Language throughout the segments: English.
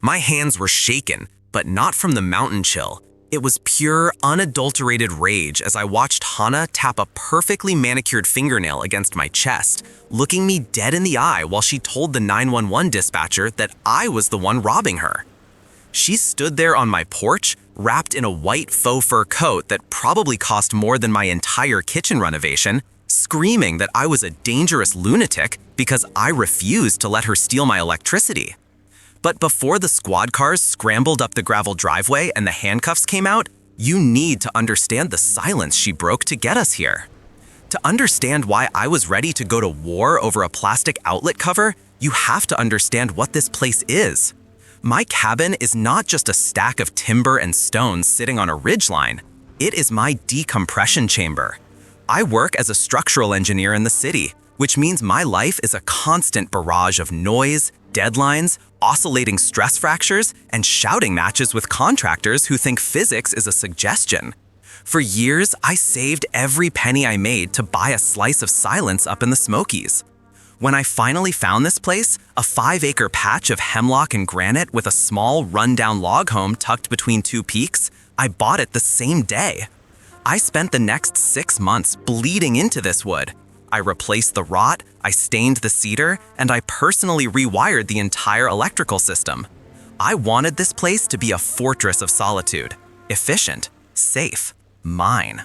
My hands were shaken, but not from the mountain chill. It was pure, unadulterated rage as I watched Hana tap a perfectly manicured fingernail against my chest, looking me dead in the eye while she told the 911 dispatcher that I was the one robbing her. She stood there on my porch, wrapped in a white faux fur coat that probably cost more than my entire kitchen renovation, screaming that I was a dangerous lunatic because I refused to let her steal my electricity. But before the squad cars scrambled up the gravel driveway and the handcuffs came out, you need to understand the silence she broke to get us here. To understand why I was ready to go to war over a plastic outlet cover, you have to understand what this place is. My cabin is not just a stack of timber and stones sitting on a ridgeline. It is my decompression chamber. I work as a structural engineer in the city, which means my life is a constant barrage of noise, deadlines, oscillating stress fractures, and shouting matches with contractors who think physics is a suggestion. For years, I saved every penny I made to buy a slice of silence up in the Smokies. When I finally found this place, a 5-acre patch of hemlock and granite with a small, run-down log home tucked between two peaks, I bought it the same day. I spent the next 6 months bleeding into this wood. I replaced the rot, I stained the cedar, and I personally rewired the entire electrical system. I wanted this place to be a fortress of solitude, efficient, safe, mine.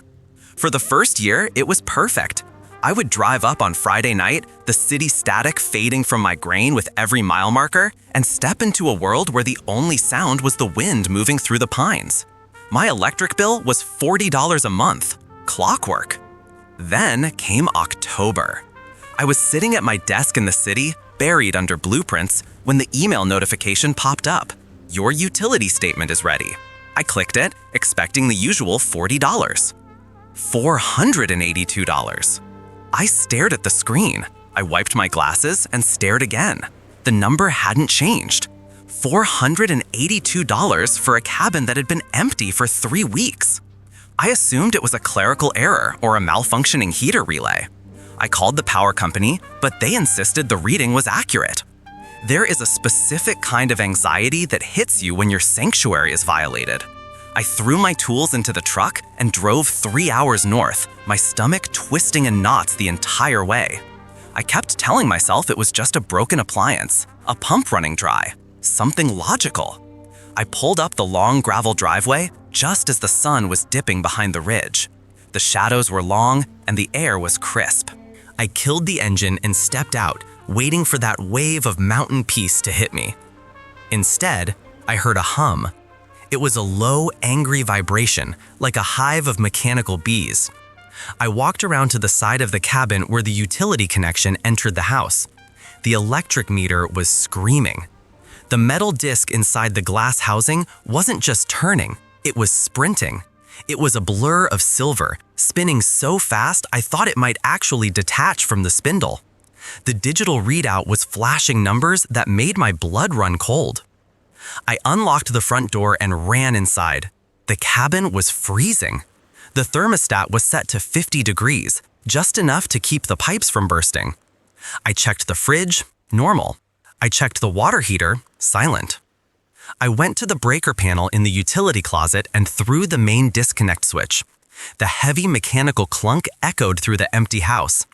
For the first year, it was perfect. I would drive up on Friday night, the city static fading from my brain with every mile marker, and step into a world where the only sound was the wind moving through the pines. My electric bill was $40 a month. Clockwork. Then came October. I was sitting at my desk in the city, buried under blueprints, when the email notification popped up. Your utility statement is ready. I clicked it, expecting the usual $40. $482. I stared at the screen. I wiped my glasses and stared again. The number hadn't changed. $482 for a cabin that had been empty for 3 weeks. I assumed it was a clerical error or a malfunctioning heater relay. I called the power company, but they insisted the reading was accurate. There is a specific kind of anxiety that hits you when your sanctuary is violated. I threw my tools into the truck and drove 3 hours north, my stomach twisting in knots the entire way. I kept telling myself it was just a broken appliance, a pump running dry, something logical. I pulled up the long gravel driveway just as the sun was dipping behind the ridge. The shadows were long and the air was crisp. I killed the engine and stepped out, waiting for that wave of mountain peace to hit me. Instead, I heard a hum. It was a low, angry vibration, like a hive of mechanical bees. I walked around to the side of the cabin where the utility connection entered the house. The electric meter was screaming. The metal disc inside the glass housing wasn't just turning, it was sprinting. It was a blur of silver, spinning so fast I thought it might actually detach from the spindle. The digital readout was flashing numbers that made my blood run cold. I unlocked the front door and ran inside. The cabin was freezing. The thermostat was set to 50 degrees, just enough to keep the pipes from bursting. I checked the fridge, normal. I checked the water heater, silent. I went to the breaker panel in the utility closet and threw the main disconnect switch. The heavy mechanical clunk echoed through the empty house.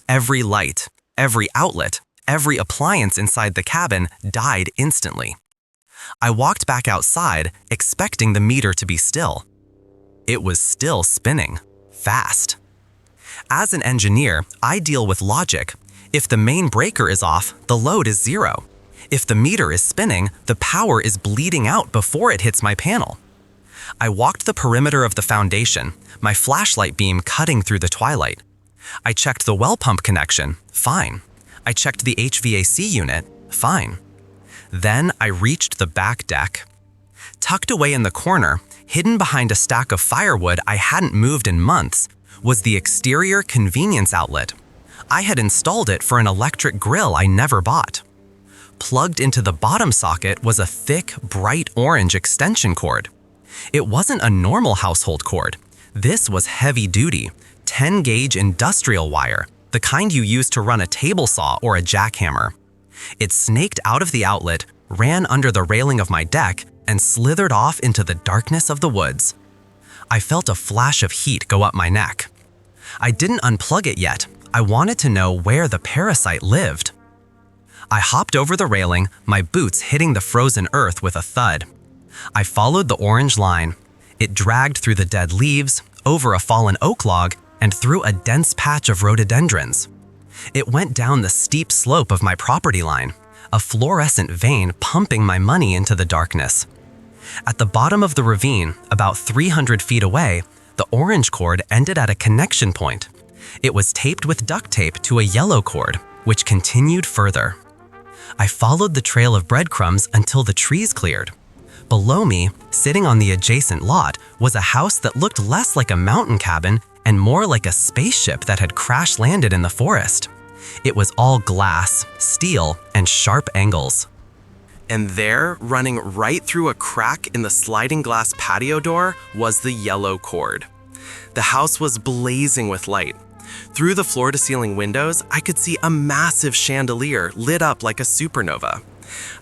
Every light, every outlet, every appliance inside the cabin died instantly. I walked back outside, expecting the meter to be still. It was still spinning, fast. As an engineer, I deal with logic. If the main breaker is off, the load is zero. If the meter is spinning, the power is bleeding out before it hits my panel. I walked the perimeter of the foundation, my flashlight beam cutting through the twilight. I checked the well pump connection, fine. I checked the HVAC unit, fine. Then I reached the back deck. Tucked away in the corner, hidden behind a stack of firewood I hadn't moved in months, was the exterior convenience outlet. I had installed it for an electric grill I never bought. Plugged into the bottom socket was a thick, bright orange extension cord. It wasn't a normal household cord. This was heavy-duty, 10-gauge industrial wire, the kind you use to run a table saw or a jackhammer. It snaked out of the outlet, ran under the railing of my deck, and slithered off into the darkness of the woods. I felt a flash of heat go up my neck. I didn't unplug it yet. I wanted to know where the parasite lived. I hopped over the railing, my boots hitting the frozen earth with a thud. I followed the orange line. It dragged through the dead leaves, over a fallen oak log, and through a dense patch of rhododendrons. It went down the steep slope of my property line, a fluorescent vein pumping my money into the darkness. At the bottom of the ravine, about 300 feet away, the orange cord ended at a connection point. It was taped with duct tape to a yellow cord, which continued further. I followed the trail of breadcrumbs until the trees cleared. Below me, sitting on the adjacent lot, was a house that looked less like a mountain cabin and more like a spaceship that had crash-landed in the forest. It was all glass, steel, and sharp angles. And there, running right through a crack in the sliding glass patio door, was the yellow cord. The house was blazing with light. Through the floor-to-ceiling windows, I could see a massive chandelier lit up like a supernova.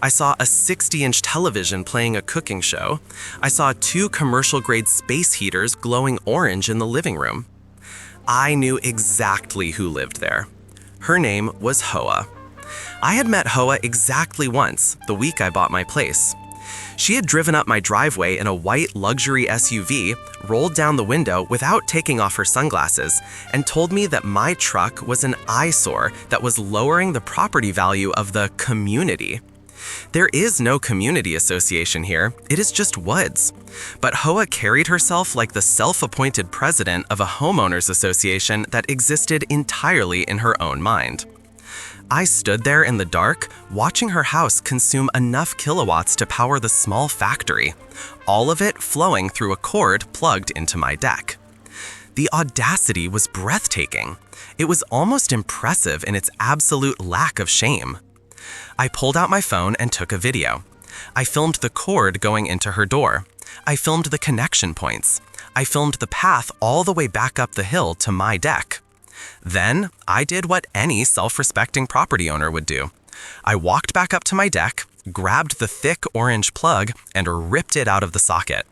I saw a 60-inch television playing a cooking show. I saw 2 commercial-grade space heaters glowing orange in the living room. I knew exactly who lived there. Her name was Hoa. I had met Hoa exactly once, the week I bought my place. She had driven up my driveway in a white luxury SUV, rolled down the window without taking off her sunglasses, and told me that my truck was an eyesore that was lowering the property value of the community. There is no community association here, it is just woods. But Hoa carried herself like the self-appointed president of a homeowners association that existed entirely in her own mind. I stood there in the dark, watching her house consume enough kilowatts to power the small factory, all of it flowing through a cord plugged into my deck. The audacity was breathtaking. It was almost impressive in its absolute lack of shame. I pulled out my phone and took a video. I filmed the cord going into her door. I filmed the connection points. I filmed the path all the way back up the hill to my deck. Then, I did what any self-respecting property owner would do. I walked back up to my deck, grabbed the thick orange plug, and ripped it out of the socket.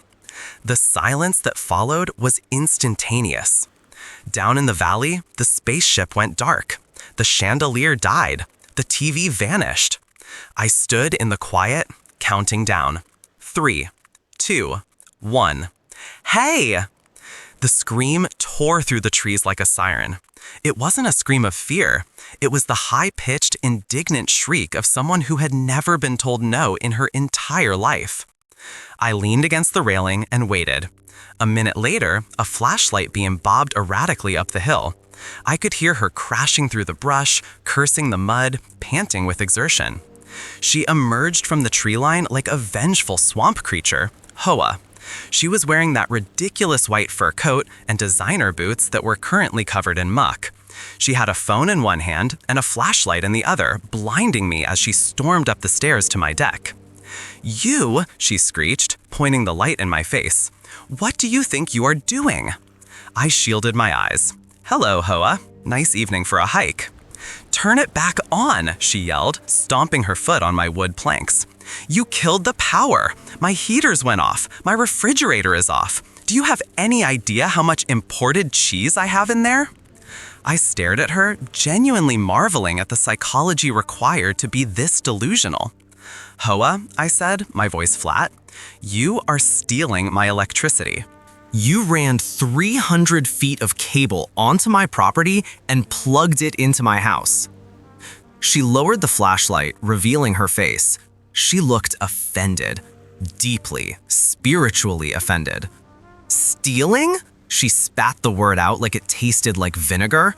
The silence that followed was instantaneous. Down in the valley, the spaceship went dark. The chandelier died. The TV vanished. I stood in the quiet, counting down. 3, 2, 1. Hey! The scream tore through the trees like a siren. It wasn't a scream of fear. It was the high-pitched, indignant shriek of someone who had never been told no in her entire life. I leaned against the railing and waited. A minute later, a flashlight beam bobbed erratically up the hill. I could hear her crashing through the brush, cursing the mud, panting with exertion. She emerged from the tree line like a vengeful swamp creature, Hoa. She was wearing that ridiculous white fur coat and designer boots that were currently covered in muck. She had a phone in one hand and a flashlight in the other, blinding me as she stormed up the stairs to my deck. "You," she screeched, pointing the light in my face. "What do you think you are doing?" I shielded my eyes. "Hello, Hoa. Nice evening for a hike." "Turn it back on," she yelled, stomping her foot on my wood planks. "You killed the power. My heaters went off. My refrigerator is off. Do you have any idea how much imported cheese I have in there?" I stared at her, genuinely marveling at the psychology required to be this delusional. "Hoa," I said, my voice flat, "you are stealing my electricity. You ran 300 feet of cable onto my property and plugged it into my house." She lowered the flashlight, revealing her face. She looked offended, deeply, spiritually offended. "Stealing?" She spat the word out like it tasted like vinegar.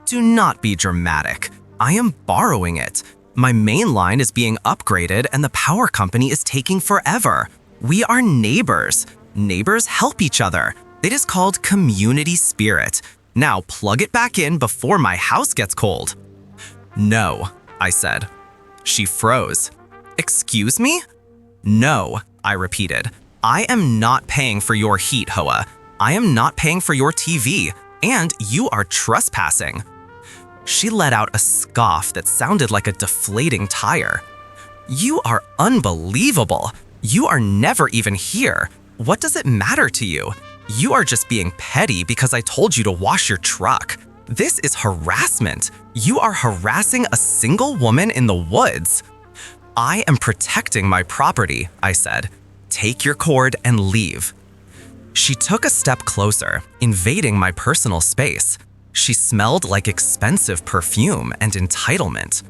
"Do not be dramatic. I am borrowing it. My main line is being upgraded and the power company is taking forever. We are neighbors. Neighbors help each other. It is called community spirit. Now plug it back in before my house gets cold." "No," I said. She froze. "Excuse me?" "No," I repeated. "I am not paying for your heat, Hoa. I am not paying for your TV, and you are trespassing." She let out a scoff that sounded like a deflating tire. You are unbelievable. You are never even here. What does it matter to you? You are just being petty because I told you to wash your truck. This is harassment. You are harassing a single woman in the woods. I am protecting my property, I said. Take your cord and leave. She took a step closer, invading my personal space. She smelled like expensive perfume and entitlement.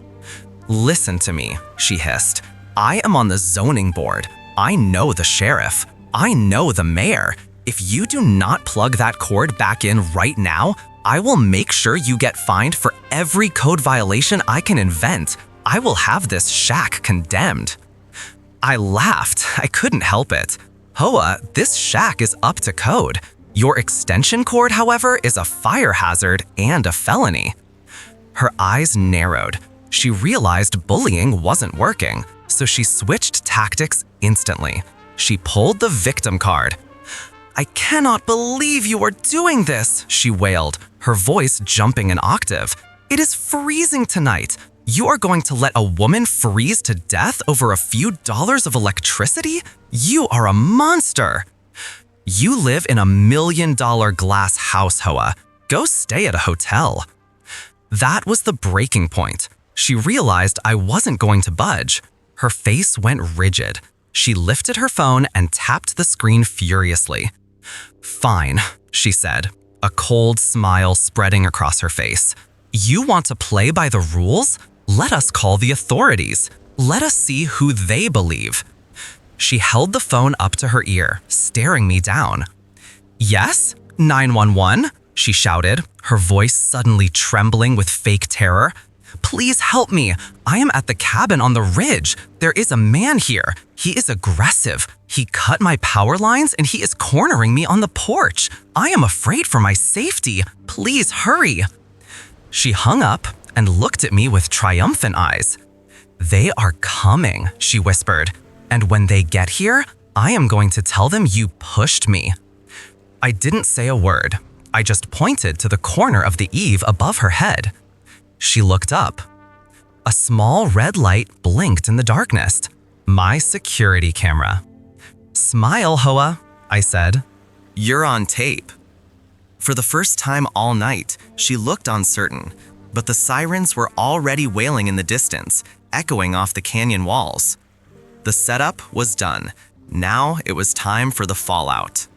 Listen to me, she hissed. I am on the zoning board. I know the sheriff. I know the mayor. If you do not plug that cord back in right now, I will make sure you get fined for every code violation I can invent. I will have this shack condemned. I laughed. I couldn't help it. Hoa, this shack is up to code. Your extension cord, however, is a fire hazard and a felony. Her eyes narrowed. She realized bullying wasn't working, so she switched tactics instantly. She pulled the victim card. I cannot believe you are doing this, she wailed, her voice jumping an octave. It is freezing tonight. You are going to let a woman freeze to death over a few dollars of electricity? You are a monster. You live in $1 million glass house, Hoa. Go stay at a hotel. That was the breaking point. She realized I wasn't going to budge. Her face went rigid. She lifted her phone and tapped the screen furiously. Fine, she said, a cold smile spreading across her face. You want to play by the rules? Let us call the authorities. Let us see who they believe. She held the phone up to her ear, staring me down. Yes? 911? She shouted, her voice suddenly trembling with fake terror. Please help me. I am at the cabin on the ridge. There is a man here. He is aggressive. He cut my power lines and he is cornering me on the porch. I am afraid for my safety. Please hurry. She hung up and looked at me with triumphant eyes. They are coming, she whispered. And when they get here, I am going to tell them you pushed me. I didn't say a word. I just pointed to the corner of the eave above her head. She looked up. A small red light blinked in the darkness. My security camera. Smile, Hoa, I said. You're on tape. For the first time all night, she looked uncertain, but the sirens were already wailing in the distance, echoing off the canyon walls. The setup was done. Now it was time for the fallout.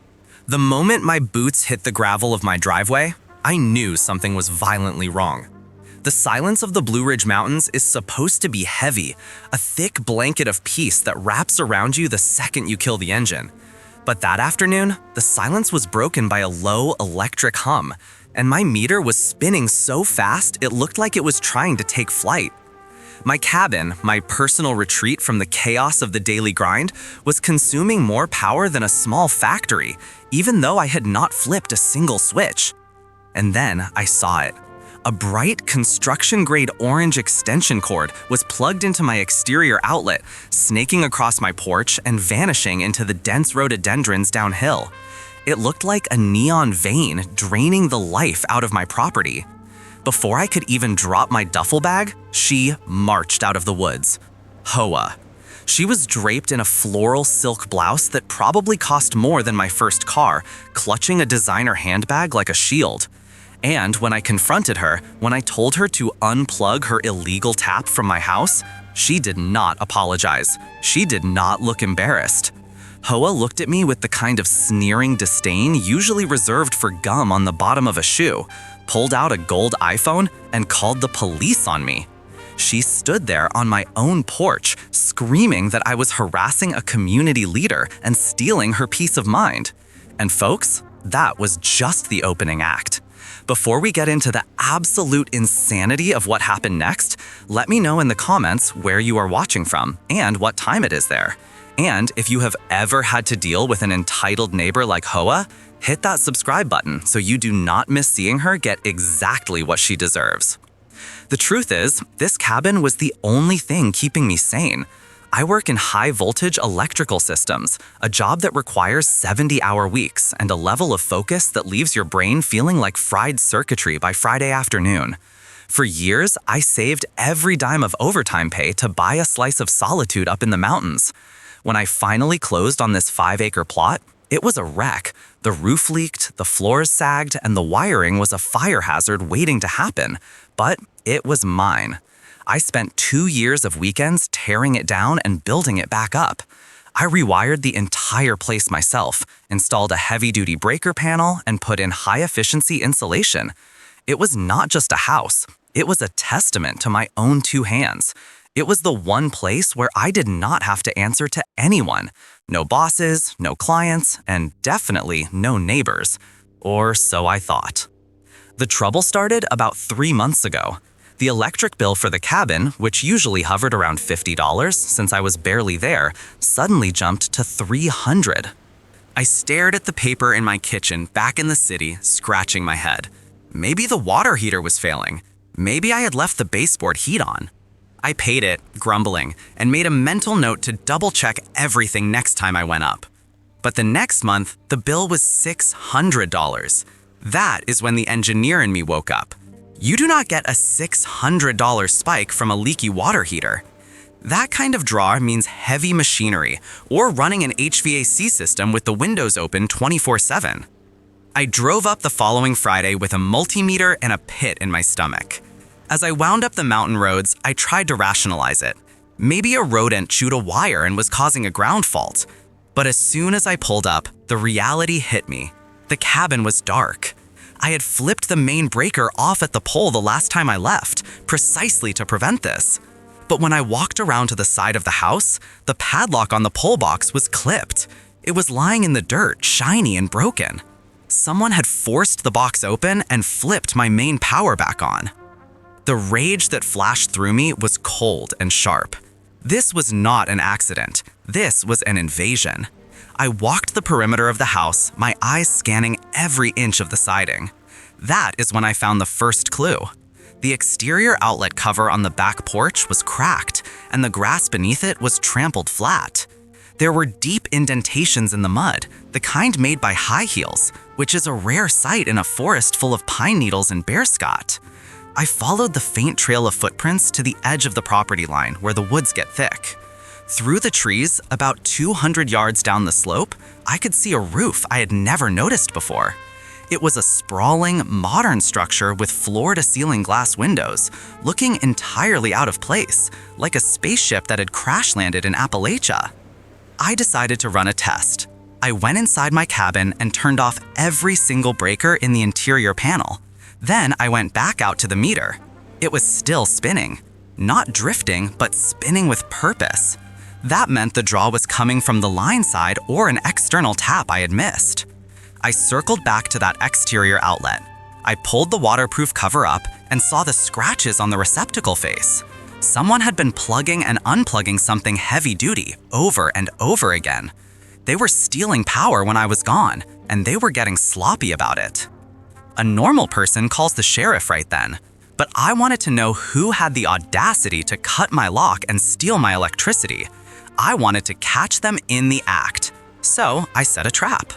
The moment my boots hit the gravel of my driveway, I knew something was violently wrong. The silence of the Blue Ridge Mountains is supposed to be heavy, a thick blanket of peace that wraps around you the second you kill the engine. But that afternoon, the silence was broken by a low electric hum, and my meter was spinning so fast it looked like it was trying to take flight. My cabin, my personal retreat from the chaos of the daily grind, was consuming more power than a small factory, even though I had not flipped a single switch. And then I saw it. A bright construction-grade orange extension cord was plugged into my exterior outlet, snaking across my porch and vanishing into the dense rhododendrons downhill. It looked like a neon vein draining the life out of my property. Before I could even drop my duffel bag, she marched out of the woods. Hoa. She was draped in a floral silk blouse that probably cost more than my first car, clutching a designer handbag like a shield. And when I confronted her, when I told her to unplug her illegal tap from my house, she did not apologize. She did not look embarrassed. Hoa looked at me with the kind of sneering disdain usually reserved for gum on the bottom of a shoe, pulled out a gold iPhone, and called the police on me. She stood there on my own porch, screaming that I was harassing a community leader and stealing her peace of mind. And folks, that was just the opening act. Before we get into the absolute insanity of what happened next, let me know in the comments where you are watching from and what time it is there. And if you have ever had to deal with an entitled neighbor like Hoa, hit that subscribe button so you do not miss seeing her get exactly what she deserves. The truth is, this cabin was the only thing keeping me sane. I work in high-voltage electrical systems, a job that requires 70-hour weeks and a level of focus that leaves your brain feeling like fried circuitry by Friday afternoon. For years, I saved every dime of overtime pay to buy a slice of solitude up in the mountains. When I finally closed on this 5-acre plot, it was a wreck. The roof leaked, the floors sagged, and the wiring was a fire hazard waiting to happen. But it was mine. I spent 2 years of weekends tearing it down and building it back up. I rewired the entire place myself, installed a heavy-duty breaker panel, and put in high-efficiency insulation. It was not just a house. It was a testament to my own 2 hands. It was the one place where I did not have to answer to anyone. No bosses, no clients, and definitely no neighbors. Or so I thought. The trouble started about 3 months ago. The electric bill for the cabin, which usually hovered around $50 since I was barely there, suddenly jumped to $300. I stared at the paper in my kitchen back in the city, scratching my head. Maybe the water heater was failing. Maybe I had left the baseboard heat on. I paid it, grumbling, and made a mental note to double-check everything next time I went up. But the next month, the bill was $600. That is when the engineer in me woke up. You do not get a $600 spike from a leaky water heater. That kind of draw means heavy machinery or running an HVAC system with the windows open 24/7. I drove up the following Friday with a multimeter and a pit in my stomach. As I wound up the mountain roads, I tried to rationalize it. Maybe a rodent chewed a wire and was causing a ground fault. But as soon as I pulled up, the reality hit me. The cabin was dark. I had flipped the main breaker off at the pole the last time I left, precisely to prevent this. But when I walked around to the side of the house, the padlock on the pole box was clipped. It was lying in the dirt, shiny and broken. Someone had forced the box open and flipped my main power back on. The rage that flashed through me was cold and sharp. This was not an accident. This was an invasion. I walked the perimeter of the house, my eyes scanning every inch of the siding. That is when I found the first clue. The exterior outlet cover on the back porch was cracked, and the grass beneath it was trampled flat. There were deep indentations in the mud, the kind made by high heels, which is a rare sight in a forest full of pine needles and bearscot. I followed the faint trail of footprints to the edge of the property line where the woods get thick. Through the trees, about 200 yards down the slope, I could see a roof I had never noticed before. It was a sprawling, modern structure with floor-to-ceiling glass windows, looking entirely out of place, like a spaceship that had crash-landed in Appalachia. I decided to run a test. I went inside my cabin and turned off every single breaker in the interior panel. Then I went back out to the meter. It was still spinning. Not drifting, but spinning with purpose. That meant the draw was coming from the line side or an external tap I had missed. I circled back to that exterior outlet. I pulled the waterproof cover up and saw the scratches on the receptacle face. Someone had been plugging and unplugging something heavy-duty over and over again. They were stealing power when I was gone, and they were getting sloppy about it. A normal person calls the sheriff right then, but I wanted to know who had the audacity to cut my lock and steal my electricity. I wanted to catch them in the act, so I set a trap.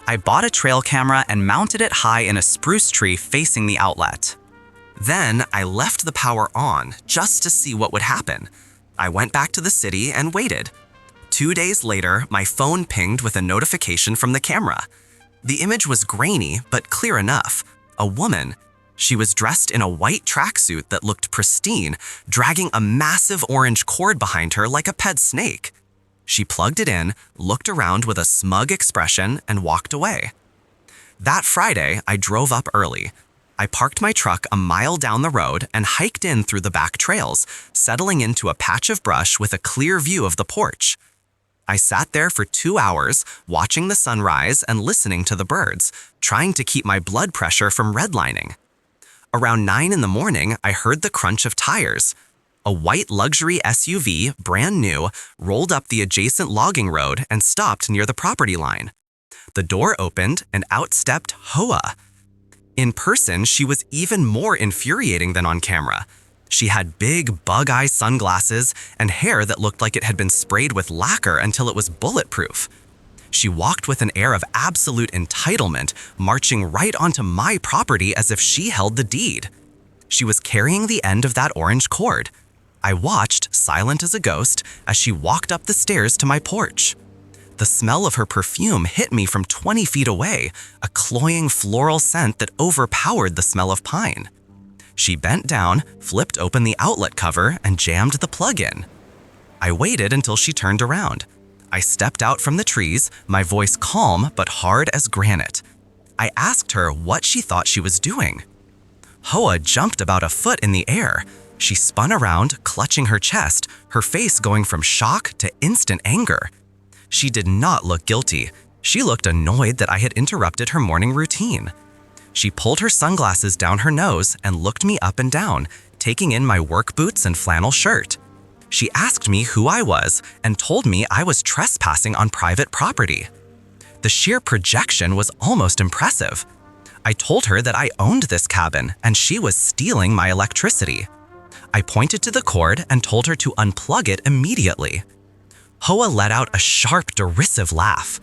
I bought a trail camera and mounted it high in a spruce tree facing the outlet. Then I left the power on just to see what would happen. I went back to the city and waited. 2 days later, my phone pinged with a notification from the camera. The image was grainy but clear enough. A woman. She was dressed in a white tracksuit that looked pristine, dragging a massive orange cord behind her like a pet snake. She plugged it in, looked around with a smug expression, and walked away. That Friday, I drove up early. I parked my truck a mile down the road and hiked in through the back trails, settling into a patch of brush with a clear view of the porch. I sat there for 2 hours, watching the sunrise and listening to the birds, trying to keep my blood pressure from redlining. Around 9 in the morning, I heard the crunch of tires. A white luxury SUV, brand new, rolled up the adjacent logging road and stopped near the property line. The door opened and out stepped Hoa. In person, she was even more infuriating than on camera. She had big bug-eye sunglasses and hair that looked like it had been sprayed with lacquer until it was bulletproof. She walked with an air of absolute entitlement, marching right onto my property as if she held the deed. She was carrying the end of that orange cord. I watched, silent as a ghost, as she walked up the stairs to my porch. The smell of her perfume hit me from 20 feet away, a cloying floral scent that overpowered the smell of pine. She bent down, flipped open the outlet cover, and jammed the plug in. I waited until she turned around. I stepped out from the trees, my voice calm but hard as granite. I asked her what she thought she was doing. Hoa jumped about a foot in the air. She spun around, clutching her chest, her face going from shock to instant anger. She did not look guilty. She looked annoyed that I had interrupted her morning routine. She pulled her sunglasses down her nose and looked me up and down, taking in my work boots and flannel shirt. She asked me who I was and told me I was trespassing on private property. The sheer projection was almost impressive. I told her that I owned this cabin and she was stealing my electricity. I pointed to the cord and told her to unplug it immediately. Hoa let out a sharp, derisive laugh.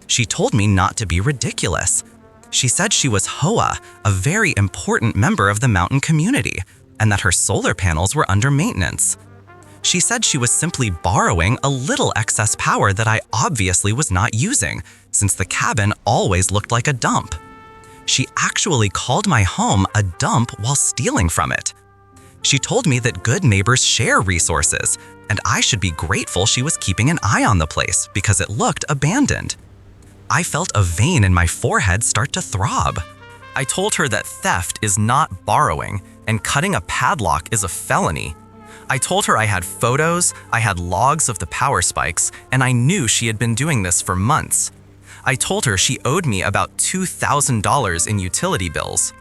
She told me not to be ridiculous. She said she was Hoa, a very important member of the mountain community, and that her solar panels were under maintenance. She said she was simply borrowing a little excess power that I obviously was not using, since the cabin always looked like a dump. She actually called my home a dump while stealing from it. She told me that good neighbors share resources, and I should be grateful she was keeping an eye on the place because it looked abandoned. I felt a vein in my forehead start to throb. I told her that theft is not borrowing, and cutting a padlock is a felony. I told her I had photos, I had logs of the power spikes, and I knew she had been doing this for months. I told her she owed me about $2,000 in utility bills.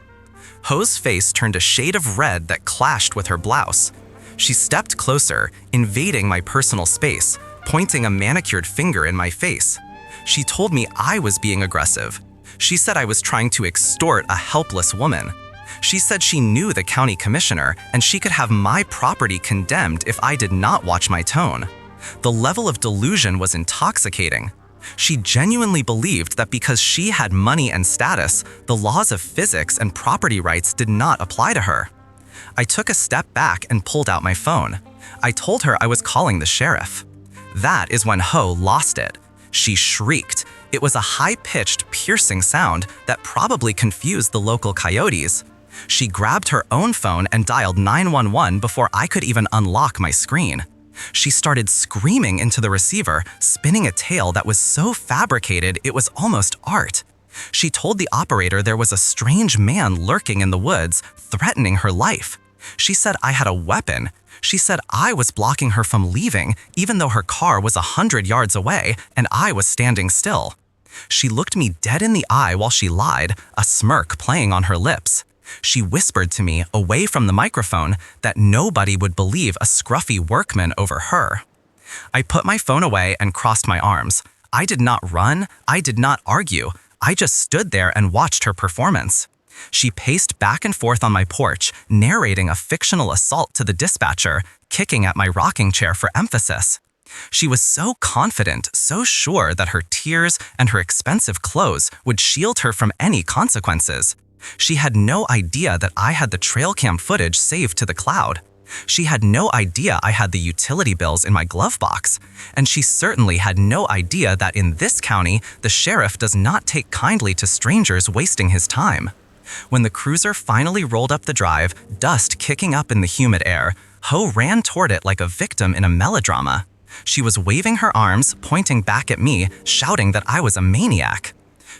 Ho's face turned a shade of red that clashed with her blouse. She stepped closer, invading my personal space, pointing a manicured finger in my face. She told me I was being aggressive. She said I was trying to extort a helpless woman. She said she knew the county commissioner and she could have my property condemned if I did not watch my tone. The level of delusion was intoxicating. She genuinely believed that because she had money and status, the laws of physics and property rights did not apply to her. I took a step back and pulled out my phone. I told her I was calling the sheriff. That is when Ho lost it. She shrieked. It was a high-pitched, piercing sound that probably confused the local coyotes. She grabbed her own phone and dialed 911 before I could even unlock my screen. She started screaming into the receiver, spinning a tale that was so fabricated it was almost art. She told the operator there was a strange man lurking in the woods, threatening her life. She said I had a weapon. She said I was blocking her from leaving, even though her car was 100 yards away and I was standing still. She looked me dead in the eye while she lied, a smirk playing on her lips. She whispered to me, away from the microphone, that nobody would believe a scruffy workman over her. I put my phone away and crossed my arms. I did not run, I did not argue, I just stood there and watched her performance. She paced back and forth on my porch, narrating a fictional assault to the dispatcher, kicking at my rocking chair for emphasis. She was so confident, so sure that her tears and her expensive clothes would shield her from any consequences. She had no idea that I had the trail cam footage saved to the cloud. She had no idea I had the utility bills in my glove box. And she certainly had no idea that in this county, the sheriff does not take kindly to strangers wasting his time. When the cruiser finally rolled up the drive, dust kicking up in the humid air, Ho ran toward it like a victim in a melodrama. She was waving her arms, pointing back at me, shouting that I was a maniac.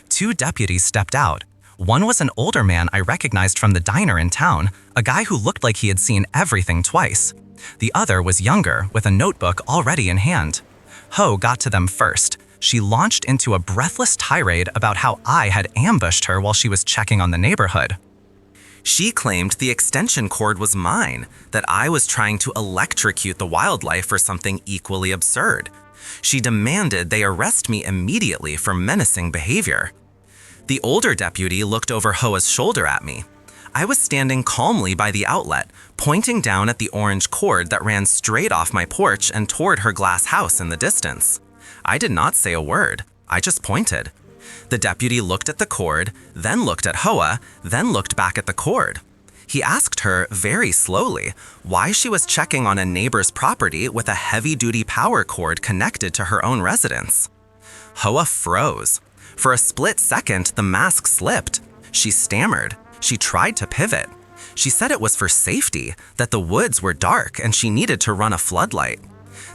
2 deputies stepped out. One was an older man I recognized from the diner in town, a guy who looked like he had seen everything twice. The other was younger, with a notebook already in hand. Ho got to them first. She launched into a breathless tirade about how I had ambushed her while she was checking on the neighborhood. She claimed the extension cord was mine, that I was trying to electrocute the wildlife for something equally absurd. She demanded they arrest me immediately for menacing behavior. The older deputy looked over Hoa's shoulder at me. I was standing calmly by the outlet, pointing down at the orange cord that ran straight off my porch and toward her glass house in the distance. I did not say a word. I just pointed. The deputy looked at the cord, then looked at Hoa, then looked back at the cord. He asked her, very slowly, why she was checking on a neighbor's property with a heavy-duty power cord connected to her own residence. Hoa froze. For a split second, the mask slipped. She stammered. She tried to pivot. She said it was for safety, that the woods were dark and she needed to run a floodlight.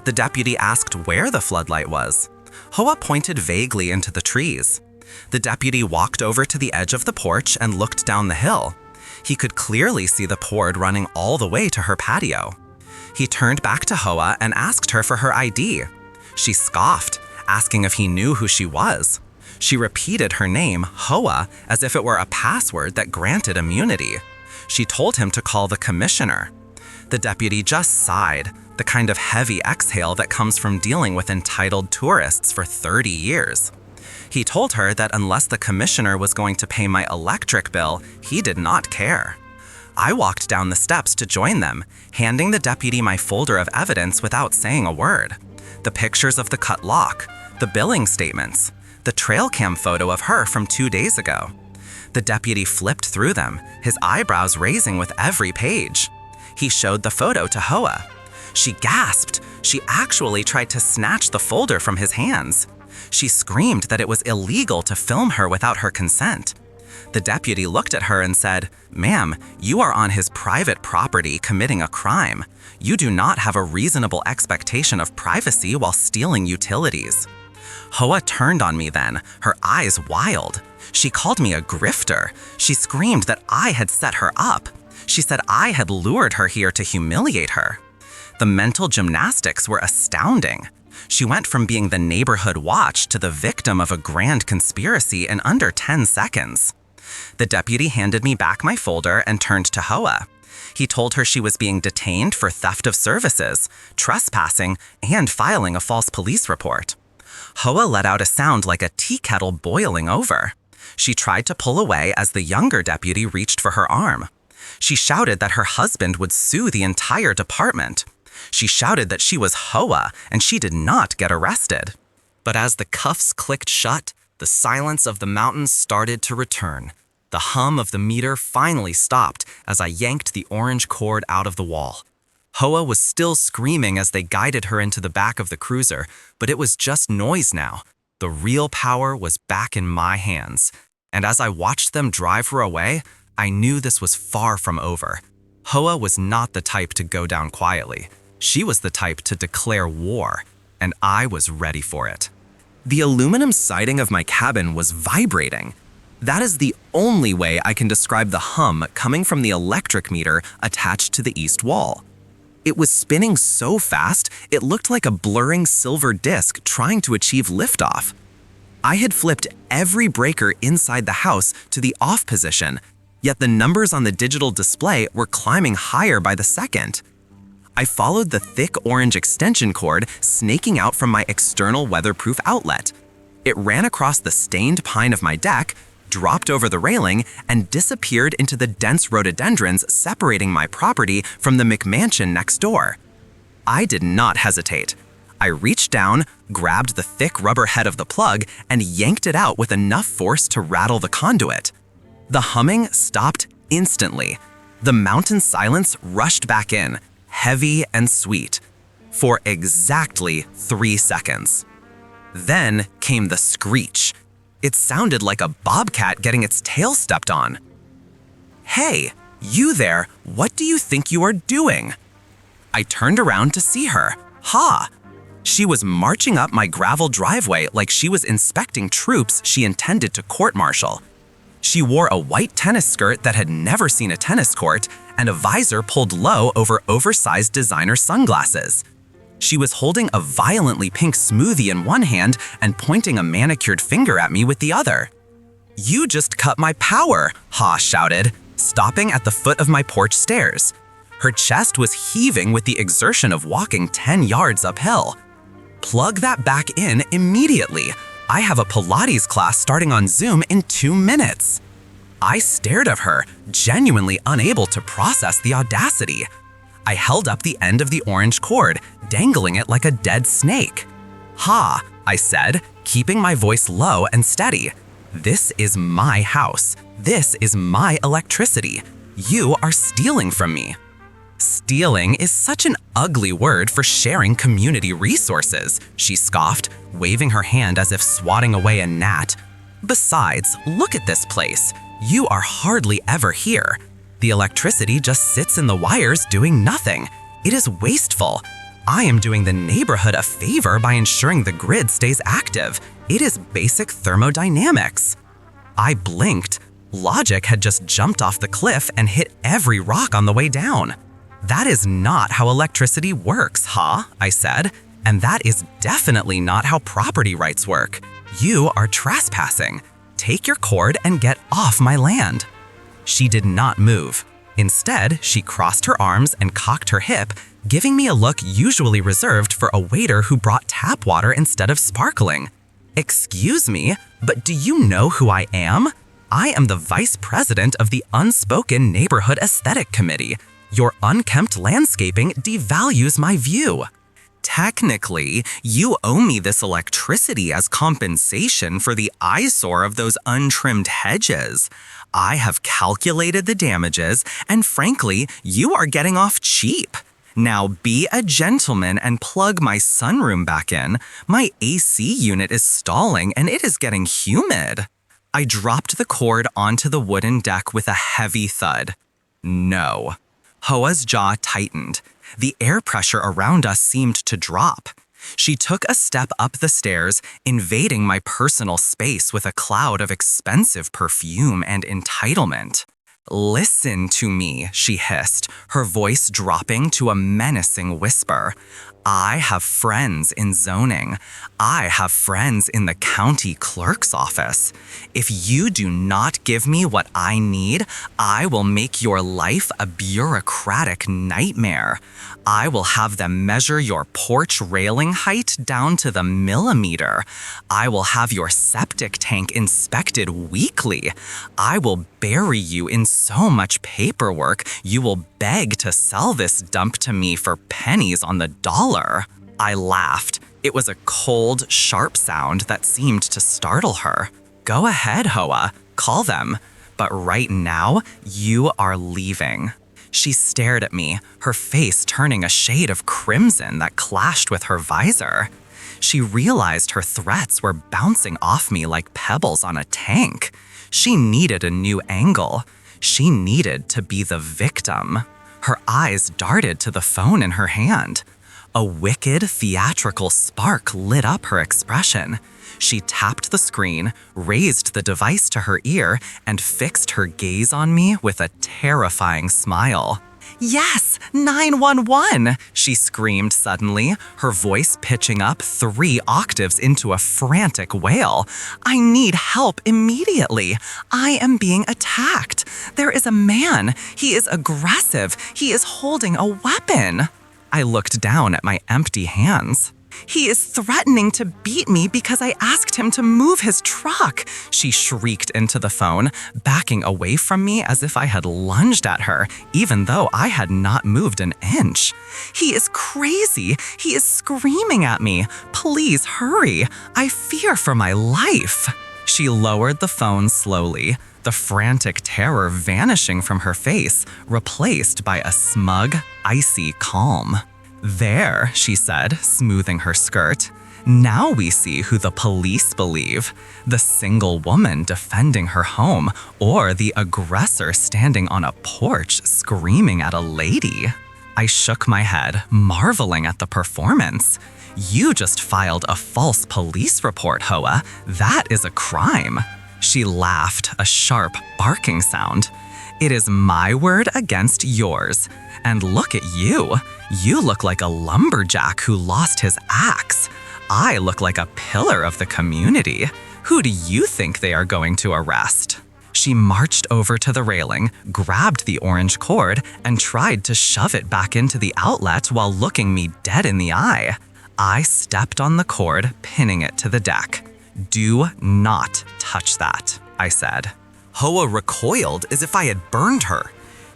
The deputy asked where the floodlight was. Hoa pointed vaguely into the trees. The deputy walked over to the edge of the porch and looked down the hill. He could clearly see the cord running all the way to her patio. He turned back to Hoa and asked her for her ID. She scoffed, asking if he knew who she was. She repeated her name, Hoa, as if it were a password that granted immunity. She told him to call the commissioner. The deputy just sighed, the kind of heavy exhale that comes from dealing with entitled tourists for 30 years. He told her that unless the commissioner was going to pay my electric bill, he did not care. I walked down the steps to join them, handing the deputy my folder of evidence without saying a word. The pictures of the cut lock, the billing statements, the trail cam photo of her from 2 days ago. The deputy flipped through them, his eyebrows raising with every page. He showed the photo to Hoa. She gasped. She actually tried to snatch the folder from his hands. She screamed that it was illegal to film her without her consent. The deputy looked at her and said, "Ma'am, you are on his private property committing a crime. You do not have a reasonable expectation of privacy while stealing utilities." Hoa turned on me then, her eyes wild. She called me a grifter. She screamed that I had set her up. She said I had lured her here to humiliate her. The mental gymnastics were astounding. She went from being the neighborhood watch to the victim of a grand conspiracy in under 10 seconds. The deputy handed me back my folder and turned to Hoa. He told her she was being detained for theft of services, trespassing, and filing a false police report. Hoa let out a sound like a tea kettle boiling over. She tried to pull away as the younger deputy reached for her arm. She shouted that her husband would sue the entire department. She shouted that she was Hoa and she did not get arrested. But as the cuffs clicked shut, the silence of the mountains started to return. The hum of the meter finally stopped as I yanked the orange cord out of the wall. Hoa was still screaming as they guided her into the back of the cruiser, but it was just noise now. The real power was back in my hands. And as I watched them drive her away, I knew this was far from over. Hoa was not the type to go down quietly. She was the type to declare war, and I was ready for it. The aluminum siding of my cabin was vibrating. That is the only way I can describe the hum coming from the electric meter attached to the east wall. It was spinning so fast, it looked like a blurring silver disc trying to achieve liftoff. I had flipped every breaker inside the house to the off position, yet the numbers on the digital display were climbing higher by the second. I followed the thick orange extension cord snaking out from my external weatherproof outlet. It ran across the stained pine of my deck, dropped over the railing, and disappeared into the dense rhododendrons separating my property from the McMansion next door. I did not hesitate. I reached down, grabbed the thick rubber head of the plug, and yanked it out with enough force to rattle the conduit. The humming stopped instantly. The mountain silence rushed back in, heavy and sweet, for exactly 3 seconds. Then came the screech. It sounded like a bobcat getting its tail stepped on. "Hey, you there, what do you think you are doing?" I turned around to see her. Ha! She was marching up my gravel driveway like she was inspecting troops she intended to court-martial. She wore a white tennis skirt that had never seen a tennis court and a visor pulled low over oversized designer sunglasses. She was holding a violently pink smoothie in one hand and pointing a manicured finger at me with the other. "You just cut my power," Ha shouted, stopping at the foot of my porch stairs. Her chest was heaving with the exertion of walking 10 yards uphill. "Plug that back in immediately. I have a Pilates class starting on Zoom in 2 minutes." I stared at her, genuinely unable to process the audacity. I held up the end of the orange cord, dangling it like a dead snake. "Ha," I said, keeping my voice low and steady. "This is my house. This is my electricity. You are stealing from me. Stealing is such an ugly word for sharing community resources, she scoffed, waving her hand as if swatting away a gnat. Besides, look at this place. You are hardly ever here. The electricity just sits in the wires doing nothing. It is wasteful. I am doing the neighborhood a favor by ensuring the grid stays active. It is basic thermodynamics. I blinked. Logic had just jumped off the cliff and hit every rock on the way down. That is not how electricity works, huh? I said. And that is definitely not how property rights work. You are trespassing. Take your cord and get off my land. She did not move. Instead, she crossed her arms and cocked her hip, giving me a look usually reserved for a waiter who brought tap water instead of sparkling. Excuse me, but do you know who I am? I am the vice president of the Unspoken Neighborhood Aesthetic Committee. Your unkempt landscaping devalues my view. Technically, you owe me this electricity as compensation for the eyesore of those untrimmed hedges. I have calculated the damages, and frankly, you are getting off cheap. Now be a gentleman and plug my sunroom back in. My AC unit is stalling and it is getting humid. I dropped the cord onto the wooden deck with a heavy thud. No. Hoa's jaw tightened. The air pressure around us seemed to drop. She took a step up the stairs, invading my personal space with a cloud of expensive perfume and entitlement. Listen to me, she hissed, her voice dropping to a menacing whisper. I have friends in zoning. I have friends in the county clerk's office. If you do not give me what I need, I will make your life a bureaucratic nightmare. I will have them measure your porch railing height down to the millimeter. I will have your septic tank inspected weekly. I will bury you in so much paperwork, you will beg to sell this dump to me for pennies on the dollar. I laughed. It was a cold, sharp sound that seemed to startle her. Go ahead, Hoa. Call them. But right now, you are leaving. She stared at me, her face turning a shade of crimson that clashed with her visor. She realized her threats were bouncing off me like pebbles on a tank. She needed a new angle. She needed to be the victim. Her eyes darted to the phone in her hand. A wicked, theatrical spark lit up her expression. She tapped the screen, raised the device to her ear, and fixed her gaze on me with a terrifying smile. Yes, 911, she screamed suddenly, her voice pitching up 3 octaves into a frantic wail. I need help immediately. I am being attacked. There is a man. He is aggressive. He is holding a weapon. I looked down at my empty hands. He is threatening to beat me because I asked him to move his truck, she shrieked into the phone, backing away from me as if I had lunged at her, even though I had not moved an inch. He is crazy. He is screaming at me. Please hurry. I fear for my life. She lowered the phone slowly, the frantic terror vanishing from her face, replaced by a smug, icy calm. There, she said, smoothing her skirt. Now we see who the police believe. The single woman defending her home, or the aggressor standing on a porch screaming at a lady. I shook my head, marveling at the performance. You just filed a false police report, Hoa. That is a crime. She laughed, a sharp, barking sound. It is my word against yours. And look at you. You look like a lumberjack who lost his axe. I look like a pillar of the community. Who do you think they are going to arrest? She marched over to the railing, grabbed the orange cord, and tried to shove it back into the outlet while looking me dead in the eye. I stepped on the cord, pinning it to the deck. Do not touch that, I said. Hoa recoiled as if I had burned her.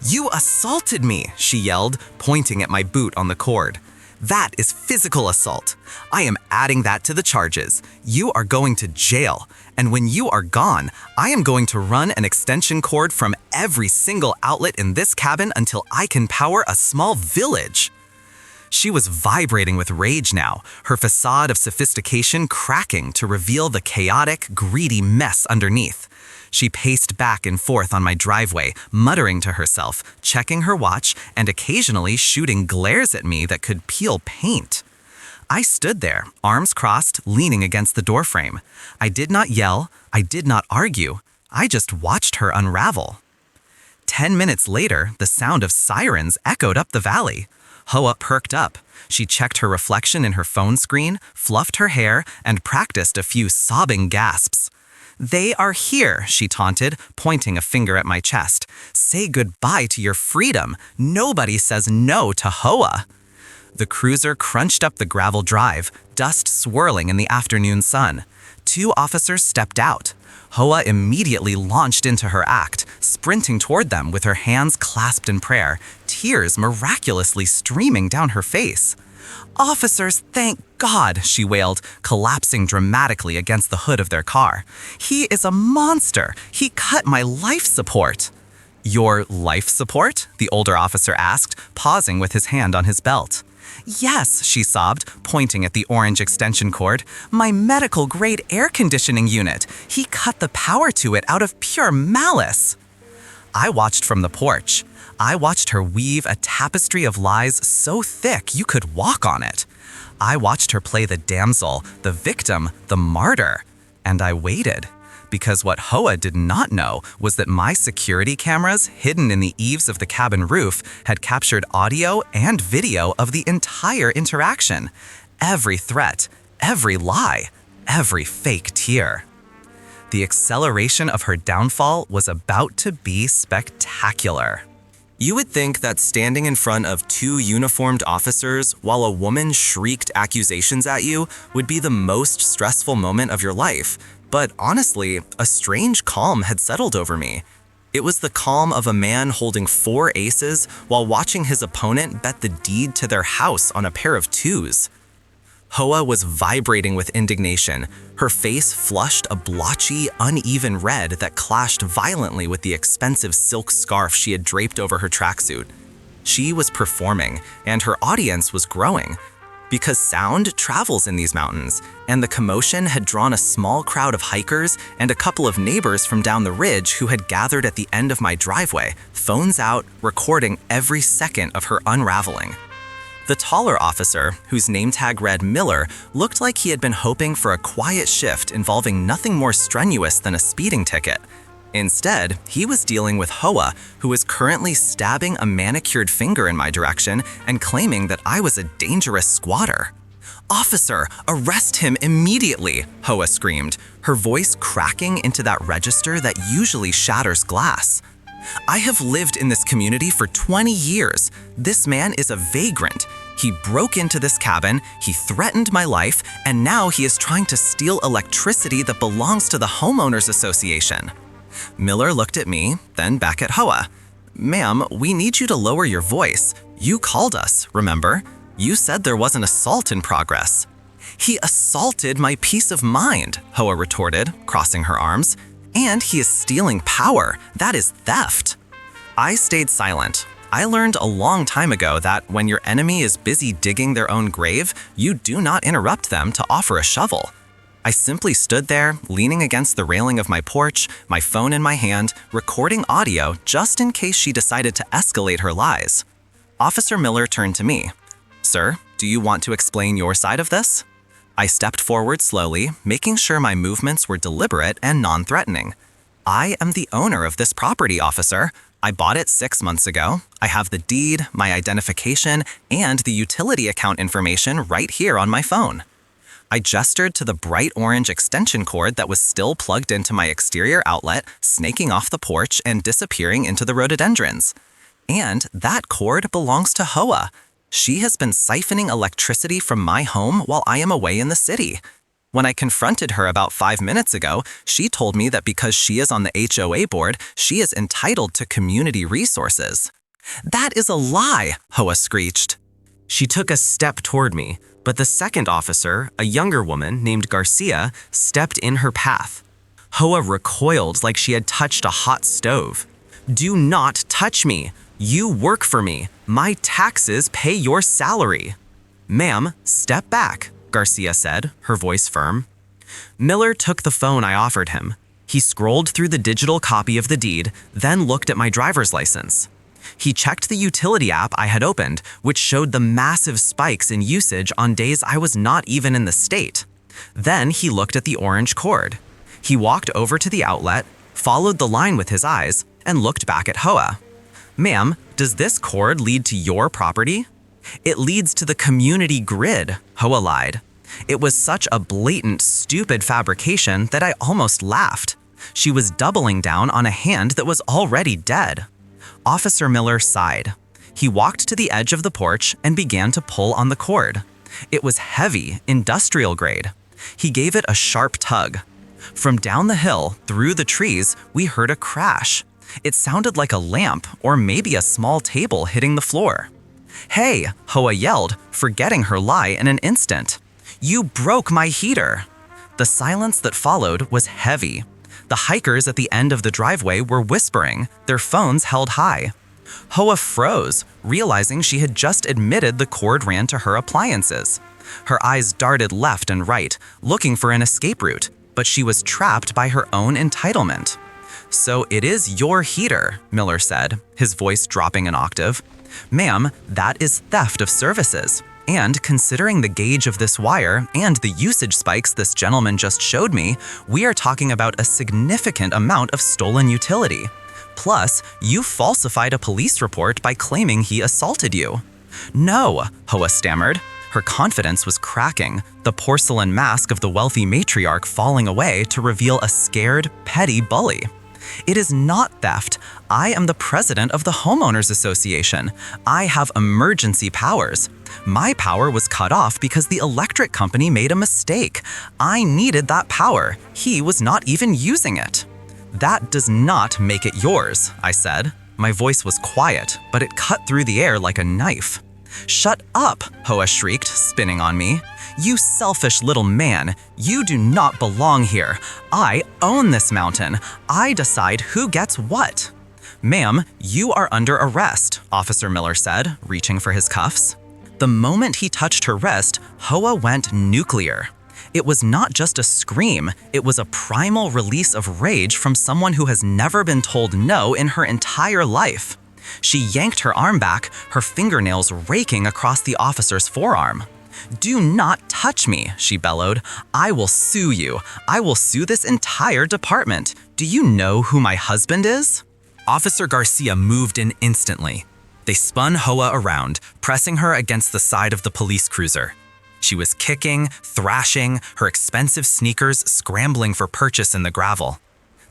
You assaulted me, she yelled, pointing at my boot on the cord. That is physical assault. I am adding that to the charges. You are going to jail. And when you are gone, I am going to run an extension cord from every single outlet in this cabin until I can power a small village. She was vibrating with rage now, her facade of sophistication cracking to reveal the chaotic, greedy mess underneath. She paced back and forth on my driveway, muttering to herself, checking her watch, and occasionally shooting glares at me that could peel paint. I stood there, arms crossed, leaning against the doorframe. I did not yell, I did not argue, I just watched her unravel. 10 minutes later, the sound of sirens echoed up the valley. Hoa perked up. She checked her reflection in her phone screen, fluffed her hair, and practiced a few sobbing gasps. "They are here," she taunted, pointing a finger at my chest. "Say goodbye to your freedom. Nobody says no to Hoa." The cruiser crunched up the gravel drive, dust swirling in the afternoon sun. 2 officers stepped out. Hoa immediately launched into her act, sprinting toward them with her hands clasped in prayer, tears miraculously streaming down her face. "Officers, thank God," she wailed, collapsing dramatically against the hood of their car. "He is a monster. He cut my life support." "Your life support?" the older officer asked, pausing with his hand on his belt. "Yes," she sobbed, pointing at the orange extension cord. "My medical-grade air conditioning unit. He cut the power to it out of pure malice." I watched from the porch. I watched her weave a tapestry of lies so thick you could walk on it. I watched her play the damsel, the victim, the martyr. And I waited. Because what Hoa did not know was that my security cameras, hidden in the eaves of the cabin roof, had captured audio and video of the entire interaction. Every threat, every lie, every fake tear. The acceleration of her downfall was about to be spectacular. You would think that standing in front of 2 uniformed officers while a woman shrieked accusations at you would be the most stressful moment of your life. But honestly, a strange calm had settled over me. It was the calm of a man holding 4 aces while watching his opponent bet the deed to their house on a pair of 2s. Hoa was vibrating with indignation. Her face flushed a blotchy, uneven red that clashed violently with the expensive silk scarf she had draped over her tracksuit. She was performing, and her audience was growing. Because sound travels in these mountains, and the commotion had drawn a small crowd of hikers and a couple of neighbors from down the ridge who had gathered at the end of my driveway, phones out, recording every second of her unraveling. The taller officer, whose name tag read Miller, looked like he had been hoping for a quiet shift involving nothing more strenuous than a speeding ticket. Instead, he was dealing with Hoa, who was currently stabbing a manicured finger in my direction and claiming that I was a dangerous squatter. "Officer, arrest him immediately," Hoa screamed, her voice cracking into that register that usually shatters glass. "I have lived in this community for 20 years. This man is a vagrant. He broke into this cabin, he threatened my life, and now he is trying to steal electricity that belongs to the homeowners association." Miller looked at me, then back at Hoa. "Ma'am, we need you to lower your voice. You called us, remember? You said there was an assault in progress." "He assaulted my peace of mind," Hoa retorted, crossing her arms. "And he is stealing power. That is theft." I stayed silent. I learned a long time ago that when your enemy is busy digging their own grave, you do not interrupt them to offer a shovel. I simply stood there, leaning against the railing of my porch, my phone in my hand, recording audio just in case she decided to escalate her lies. Officer Miller turned to me. "Sir, do you want to explain your side of this?" I stepped forward slowly, making sure my movements were deliberate and non-threatening. "I am the owner of this property, officer. I bought it 6 months ago. I have the deed, my identification, and the utility account information right here on my phone." I gestured to the bright orange extension cord that was still plugged into my exterior outlet, snaking off the porch and disappearing into the rhododendrons. And that cord belongs to Hoa. She has been siphoning electricity from my home while I am away in the city. When I confronted her about 5 minutes ago, she told me that because she is on the HOA board, she is entitled to community resources. "That is a lie," Hoa screeched. She took a step toward me, but the second officer, a younger woman named Garcia, stepped in her path. Hoa recoiled like she had touched a hot stove. "Do not touch me! You work for me! My taxes pay your salary!" "Ma'am, step back," Garcia said, her voice firm. Miller took the phone I offered him. He scrolled through the digital copy of the deed, then looked at my driver's license. He checked the utility app I had opened, which showed the massive spikes in usage on days I was not even in the state. Then he looked at the orange cord. He walked over to the outlet, followed the line with his eyes, and looked back at Hoa. "Ma'am, does this cord lead to your property?" "It leads to the community grid," Hoa lied. It was such a blatant, stupid fabrication that I almost laughed. She was doubling down on a hand that was already dead. Officer Miller sighed. He walked to the edge of the porch and began to pull on the cord. It was heavy, industrial grade. He gave it a sharp tug. From down the hill, through the trees, we heard a crash. It sounded like a lamp or maybe a small table hitting the floor. "Hey," Hoa yelled, forgetting her lie in an instant. "You broke my heater." The silence that followed was heavy. The hikers at the end of the driveway were whispering, their phones held high. Hoa froze, realizing she had just admitted the cord ran to her appliances. Her eyes darted left and right, looking for an escape route, but she was trapped by her own entitlement. "So it is your heater," Miller said, his voice dropping an octave. "Ma'am, that is theft of services. And considering the gauge of this wire and the usage spikes this gentleman just showed me, we are talking about a significant amount of stolen utility. Plus, you falsified a police report by claiming he assaulted you." "No," Hoa stammered. Her confidence was cracking, the porcelain mask of the wealthy matriarch falling away to reveal a scared, petty bully. "It is not theft. I am the president of the Homeowners Association. I have emergency powers. My power was cut off because the electric company made a mistake. I needed that power. He was not even using it." "That does not make it yours," I said. My voice was quiet, but it cut through the air like a knife. "Shut up," Hoa shrieked, spinning on me. "You selfish little man. You do not belong here. I own this mountain. I decide who gets what." "Ma'am, you are under arrest," Officer Miller said, reaching for his cuffs. The moment he touched her wrist, Hoa went nuclear. It was not just a scream, it was a primal release of rage from someone who has never been told no in her entire life. She yanked her arm back, her fingernails raking across the officer's forearm. "Do not touch me," she bellowed. "I will sue you. I will sue this entire department. Do you know who my husband is?" Officer Garcia moved in instantly. They spun Hoa around, pressing her against the side of the police cruiser. She was kicking, thrashing, her expensive sneakers scrambling for purchase in the gravel.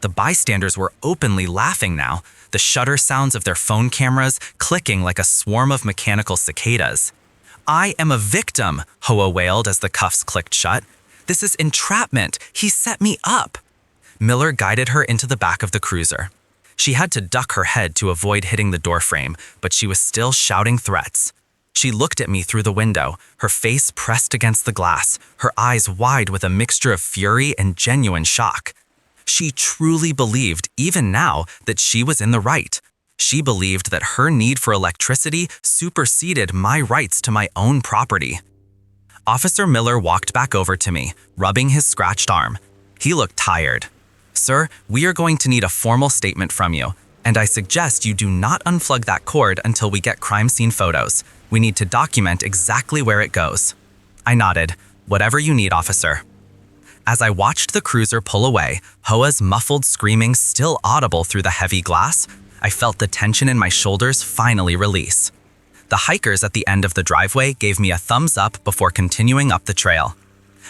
The bystanders were openly laughing now, the shutter sounds of their phone cameras clicking like a swarm of mechanical cicadas. "I am a victim," Hoa wailed as the cuffs clicked shut. "This is entrapment. He set me up." Miller guided her into the back of the cruiser. She had to duck her head to avoid hitting the doorframe, but she was still shouting threats. She looked at me through the window, her face pressed against the glass, her eyes wide with a mixture of fury and genuine shock. She truly believed, even now, that she was in the right. She believed that her need for electricity superseded my rights to my own property. Officer Miller walked back over to me, rubbing his scratched arm. He looked tired. "Sir, we are going to need a formal statement from you, and I suggest you do not unplug that cord until we get crime scene photos. We need to document exactly where it goes." I nodded. "Whatever you need, officer." As I watched the cruiser pull away, Hoa's muffled screaming still audible through the heavy glass, I felt the tension in my shoulders finally release. The hikers at the end of the driveway gave me a thumbs up before continuing up the trail.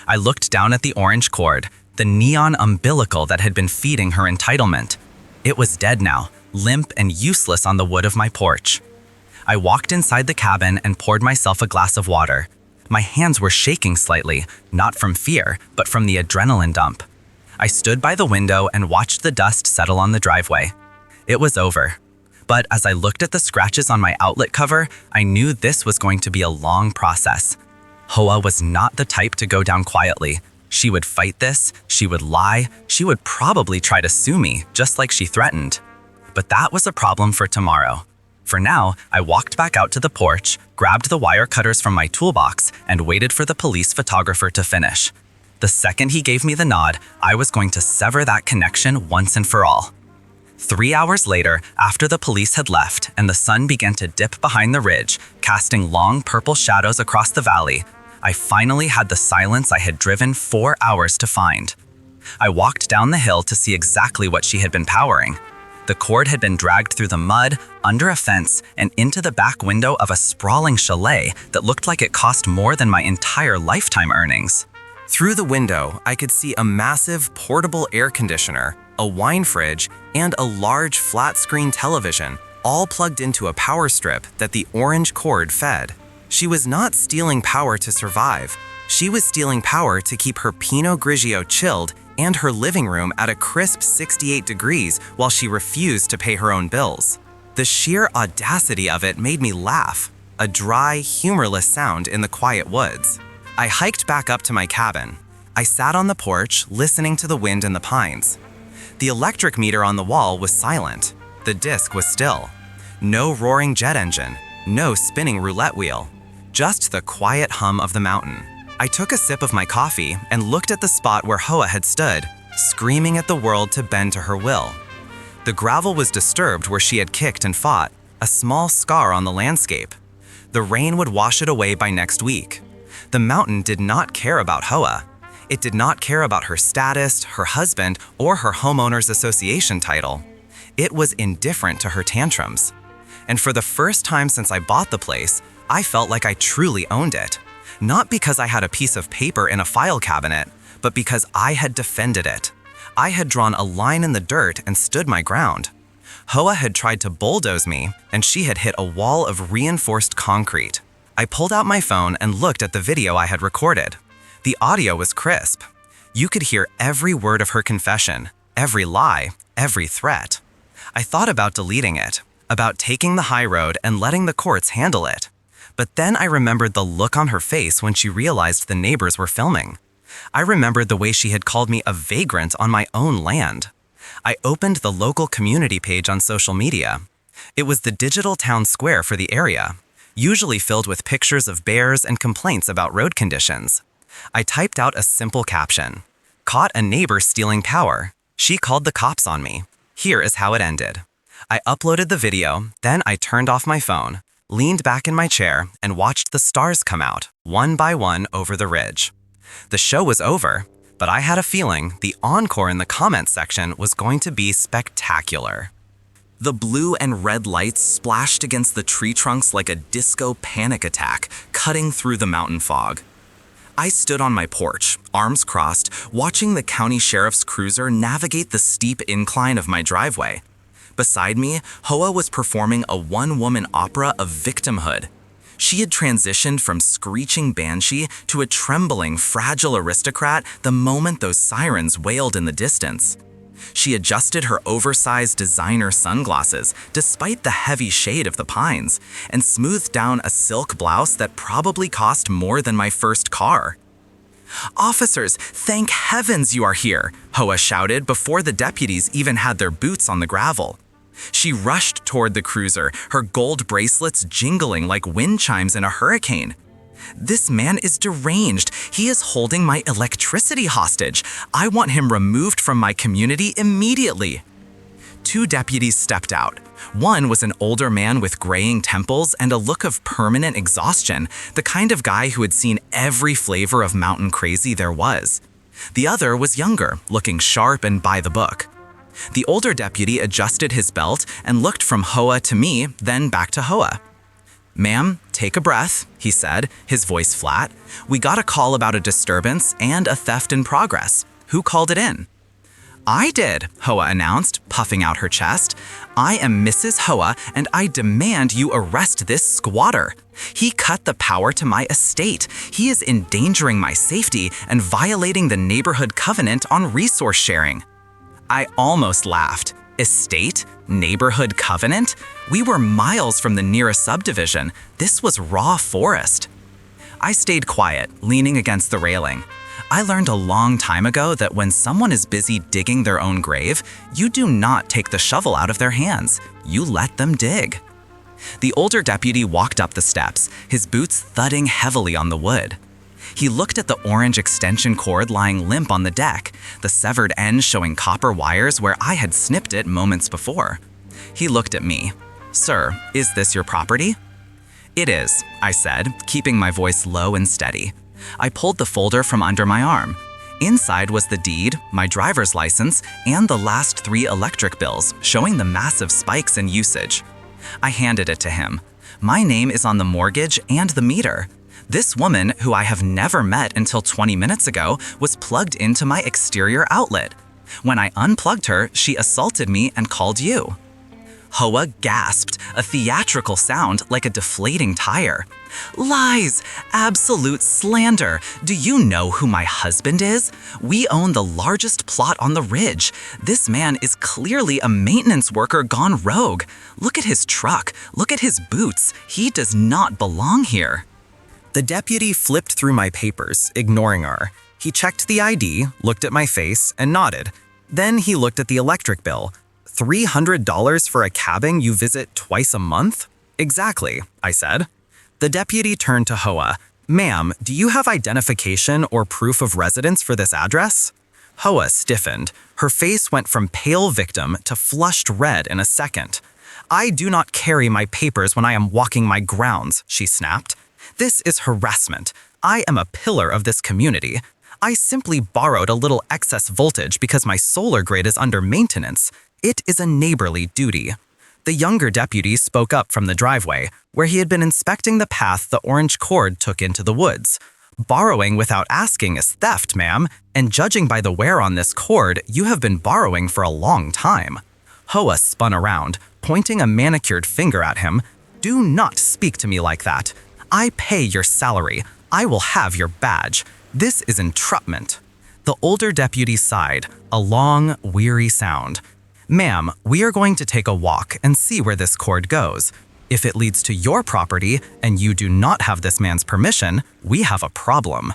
I looked down at the orange cord, the neon umbilical that had been feeding her entitlement. It was dead now, limp and useless on the wood of my porch. I walked inside the cabin and poured myself a glass of water. My hands were shaking slightly, not from fear, but from the adrenaline dump. I stood by the window and watched the dust settle on the driveway. It was over. But as I looked at the scratches on my outlet cover, I knew this was going to be a long process. Hoa was not the type to go down quietly. She would fight this, she would lie, she would probably try to sue me, just like she threatened. But that was a problem for tomorrow. For now, I walked back out to the porch, grabbed the wire cutters from my toolbox, and waited for the police photographer to finish. The second he gave me the nod, I was going to sever that connection once and for all. 3 hours later, after the police had left and the sun began to dip behind the ridge, casting long purple shadows across the valley, I finally had the silence I had driven 4 hours to find. I walked down the hill to see exactly what she had been powering. The cord had been dragged through the mud, under a fence, and into the back window of a sprawling chalet that looked like it cost more than my entire lifetime earnings. Through the window, I could see a massive portable air conditioner, a wine fridge, and a large flat-screen television, all plugged into a power strip that the orange cord fed. She was not stealing power to survive. She was stealing power to keep her Pinot Grigio chilled and her living room at a crisp 68 degrees while she refused to pay her own bills. The sheer audacity of it made me laugh, a dry, humorless sound in the quiet woods. I hiked back up to my cabin. I sat on the porch, listening to the wind in the pines. The electric meter on the wall was silent. The disc was still. No roaring jet engine, no spinning roulette wheel, just the quiet hum of the mountain. I took a sip of my coffee and looked at the spot where Hoa had stood, screaming at the world to bend to her will. The gravel was disturbed where she had kicked and fought, a small scar on the landscape. The rain would wash it away by next week. The mountain did not care about Hoa. It did not care about her status, her husband, or her homeowners association title. It was indifferent to her tantrums. And for the first time since I bought the place, I felt like I truly owned it. Not because I had a piece of paper in a file cabinet, but because I had defended it. I had drawn a line in the dirt and stood my ground. Hoa had tried to bulldoze me, and she had hit a wall of reinforced concrete. I pulled out my phone and looked at the video I had recorded. The audio was crisp. You could hear every word of her confession, every lie, every threat. I thought about deleting it, about taking the high road and letting the courts handle it. But then I remembered the look on her face when she realized the neighbors were filming. I remembered the way she had called me a vagrant on my own land. I opened the local community page on social media. It was the digital town square for the area, usually filled with pictures of bears and complaints about road conditions. I typed out a simple caption: "Caught a neighbor stealing power. She called the cops on me. Here is how it ended." I uploaded the video, then I turned off my phone, leaned back in my chair, and watched the stars come out, one by one over the ridge. The show was over, but I had a feeling the encore in the comments section was going to be spectacular. The blue and red lights splashed against the tree trunks like a disco panic attack, cutting through the mountain fog. I stood on my porch, arms crossed, watching the county sheriff's cruiser navigate the steep incline of my driveway. Beside me, Hoa was performing a one-woman opera of victimhood. She had transitioned from screeching banshee to a trembling, fragile aristocrat the moment those sirens wailed in the distance. She adjusted her oversized designer sunglasses despite the heavy shade of the pines, and smoothed down a silk blouse that probably cost more than my first car. "Officers, thank heavens you are here," Hoa shouted before the deputies even had their boots on the gravel. She rushed toward the cruiser, her gold bracelets jingling like wind chimes in a hurricane. "This man is deranged. He is holding my electricity hostage. I want him removed from my community immediately." Two deputies stepped out. One was an older man with graying temples and a look of permanent exhaustion, the kind of guy who had seen every flavor of mountain crazy there was. The other was younger, looking sharp and by the book. The older deputy adjusted his belt and looked from Hoa to me, then back to Hoa. "Ma'am, take a breath," he said, his voice flat. "We got a call about a disturbance and a theft in progress. Who called it in?" "I did," Hoa announced, puffing out her chest. "I am Mrs. Hoa, and I demand you arrest this squatter. He cut the power to my estate. He is endangering my safety and violating the neighborhood covenant on resource sharing." I almost laughed. Estate? Neighborhood covenant? We were miles from the nearest subdivision. This was raw forest. I stayed quiet, leaning against the railing. I learned a long time ago that when someone is busy digging their own grave, you do not take the shovel out of their hands. You let them dig. The older deputy walked up the steps, his boots thudding heavily on the wood. He looked at the orange extension cord lying limp on the deck, the severed end showing copper wires where I had snipped it moments before. He looked at me. "Sir, is this your property?" "It is," I said, keeping my voice low and steady. I pulled the folder from under my arm. Inside was the deed, my driver's license, and the last 3 electric bills, showing the massive spikes in usage. I handed it to him. My name is on the mortgage and the meter. This woman, who I have never met until 20 minutes ago, was plugged into my exterior outlet. When I unplugged her, she assaulted me and called you. Hoa gasped, a theatrical sound like a deflating tire. "Lies! Absolute slander! Do you know who my husband is? We own the largest plot on the ridge. This man is clearly a maintenance worker gone rogue. Look at his truck. Look at his boots. He does not belong here." The deputy flipped through my papers, ignoring her. He checked the ID, looked at my face, and nodded. Then he looked at the electric bill. $300 for a cabin you visit twice a month? Exactly, I said. The deputy turned to Hoa. "Ma'am, do you have identification or proof of residence for this address?" Hoa stiffened. Her face went from pale victim to flushed red in a second. "I do not carry my papers when I am walking my grounds," she snapped. "This is harassment. I am a pillar of this community. I simply borrowed a little excess voltage because my solar grid is under maintenance. It is a neighborly duty." The younger deputy spoke up from the driveway, where he had been inspecting the path the orange cord took into the woods. "Borrowing without asking is theft, ma'am, and judging by the wear on this cord, you have been borrowing for a long time." Hoa spun around, pointing a manicured finger at him. "Do not speak to me like that. I pay your salary. I will have your badge. This is entrapment." The older deputy sighed, a long, weary sound. "Ma'am, we are going to take a walk and see where this cord goes. If it leads to your property and you do not have this man's permission, we have a problem."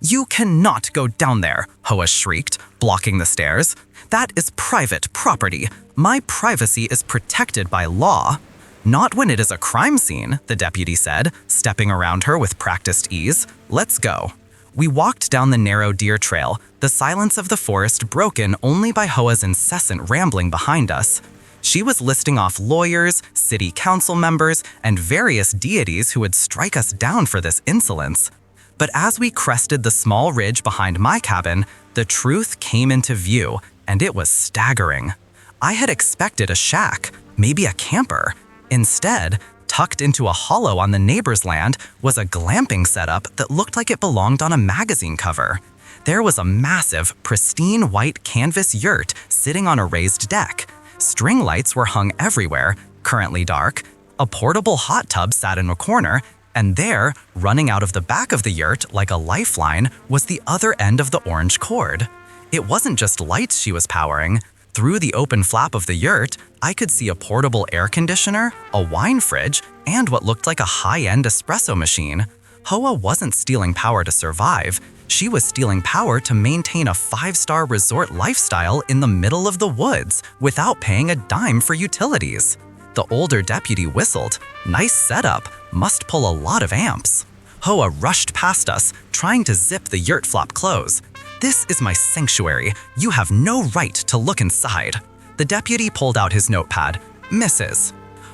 "You cannot go down there," Hoa shrieked, blocking the stairs. "That is private property. My privacy is protected by law." "Not when it is a crime scene," the deputy said, stepping around her with practiced ease. "Let's go." We walked down the narrow deer trail, the silence of the forest broken only by Hoa's incessant rambling behind us. She was listing off lawyers, city council members, and various deities who would strike us down for this insolence. But as we crested the small ridge behind my cabin, the truth came into view, and it was staggering. I had expected a shack, maybe a camper. Instead, tucked into a hollow on the neighbor's land was a glamping setup that looked like it belonged on a magazine cover. There was a massive, pristine white canvas yurt sitting on a raised deck. String lights were hung everywhere, currently dark. A portable hot tub sat in a corner, and there, running out of the back of the yurt like a lifeline, was the other end of the orange cord. It wasn't just lights she was powering. Through the open flap of the yurt, I could see a portable air conditioner, a wine fridge, and what looked like a high-end espresso machine. Hoa wasn't stealing power to survive. She was stealing power to maintain a 5-star resort lifestyle in the middle of the woods without paying a dime for utilities. The older deputy whistled. "Nice setup. Must pull a lot of amps." Hoa rushed past us, trying to zip the yurt flap close. "This is my sanctuary. You have no right to look inside." The deputy pulled out his notepad. "Mrs.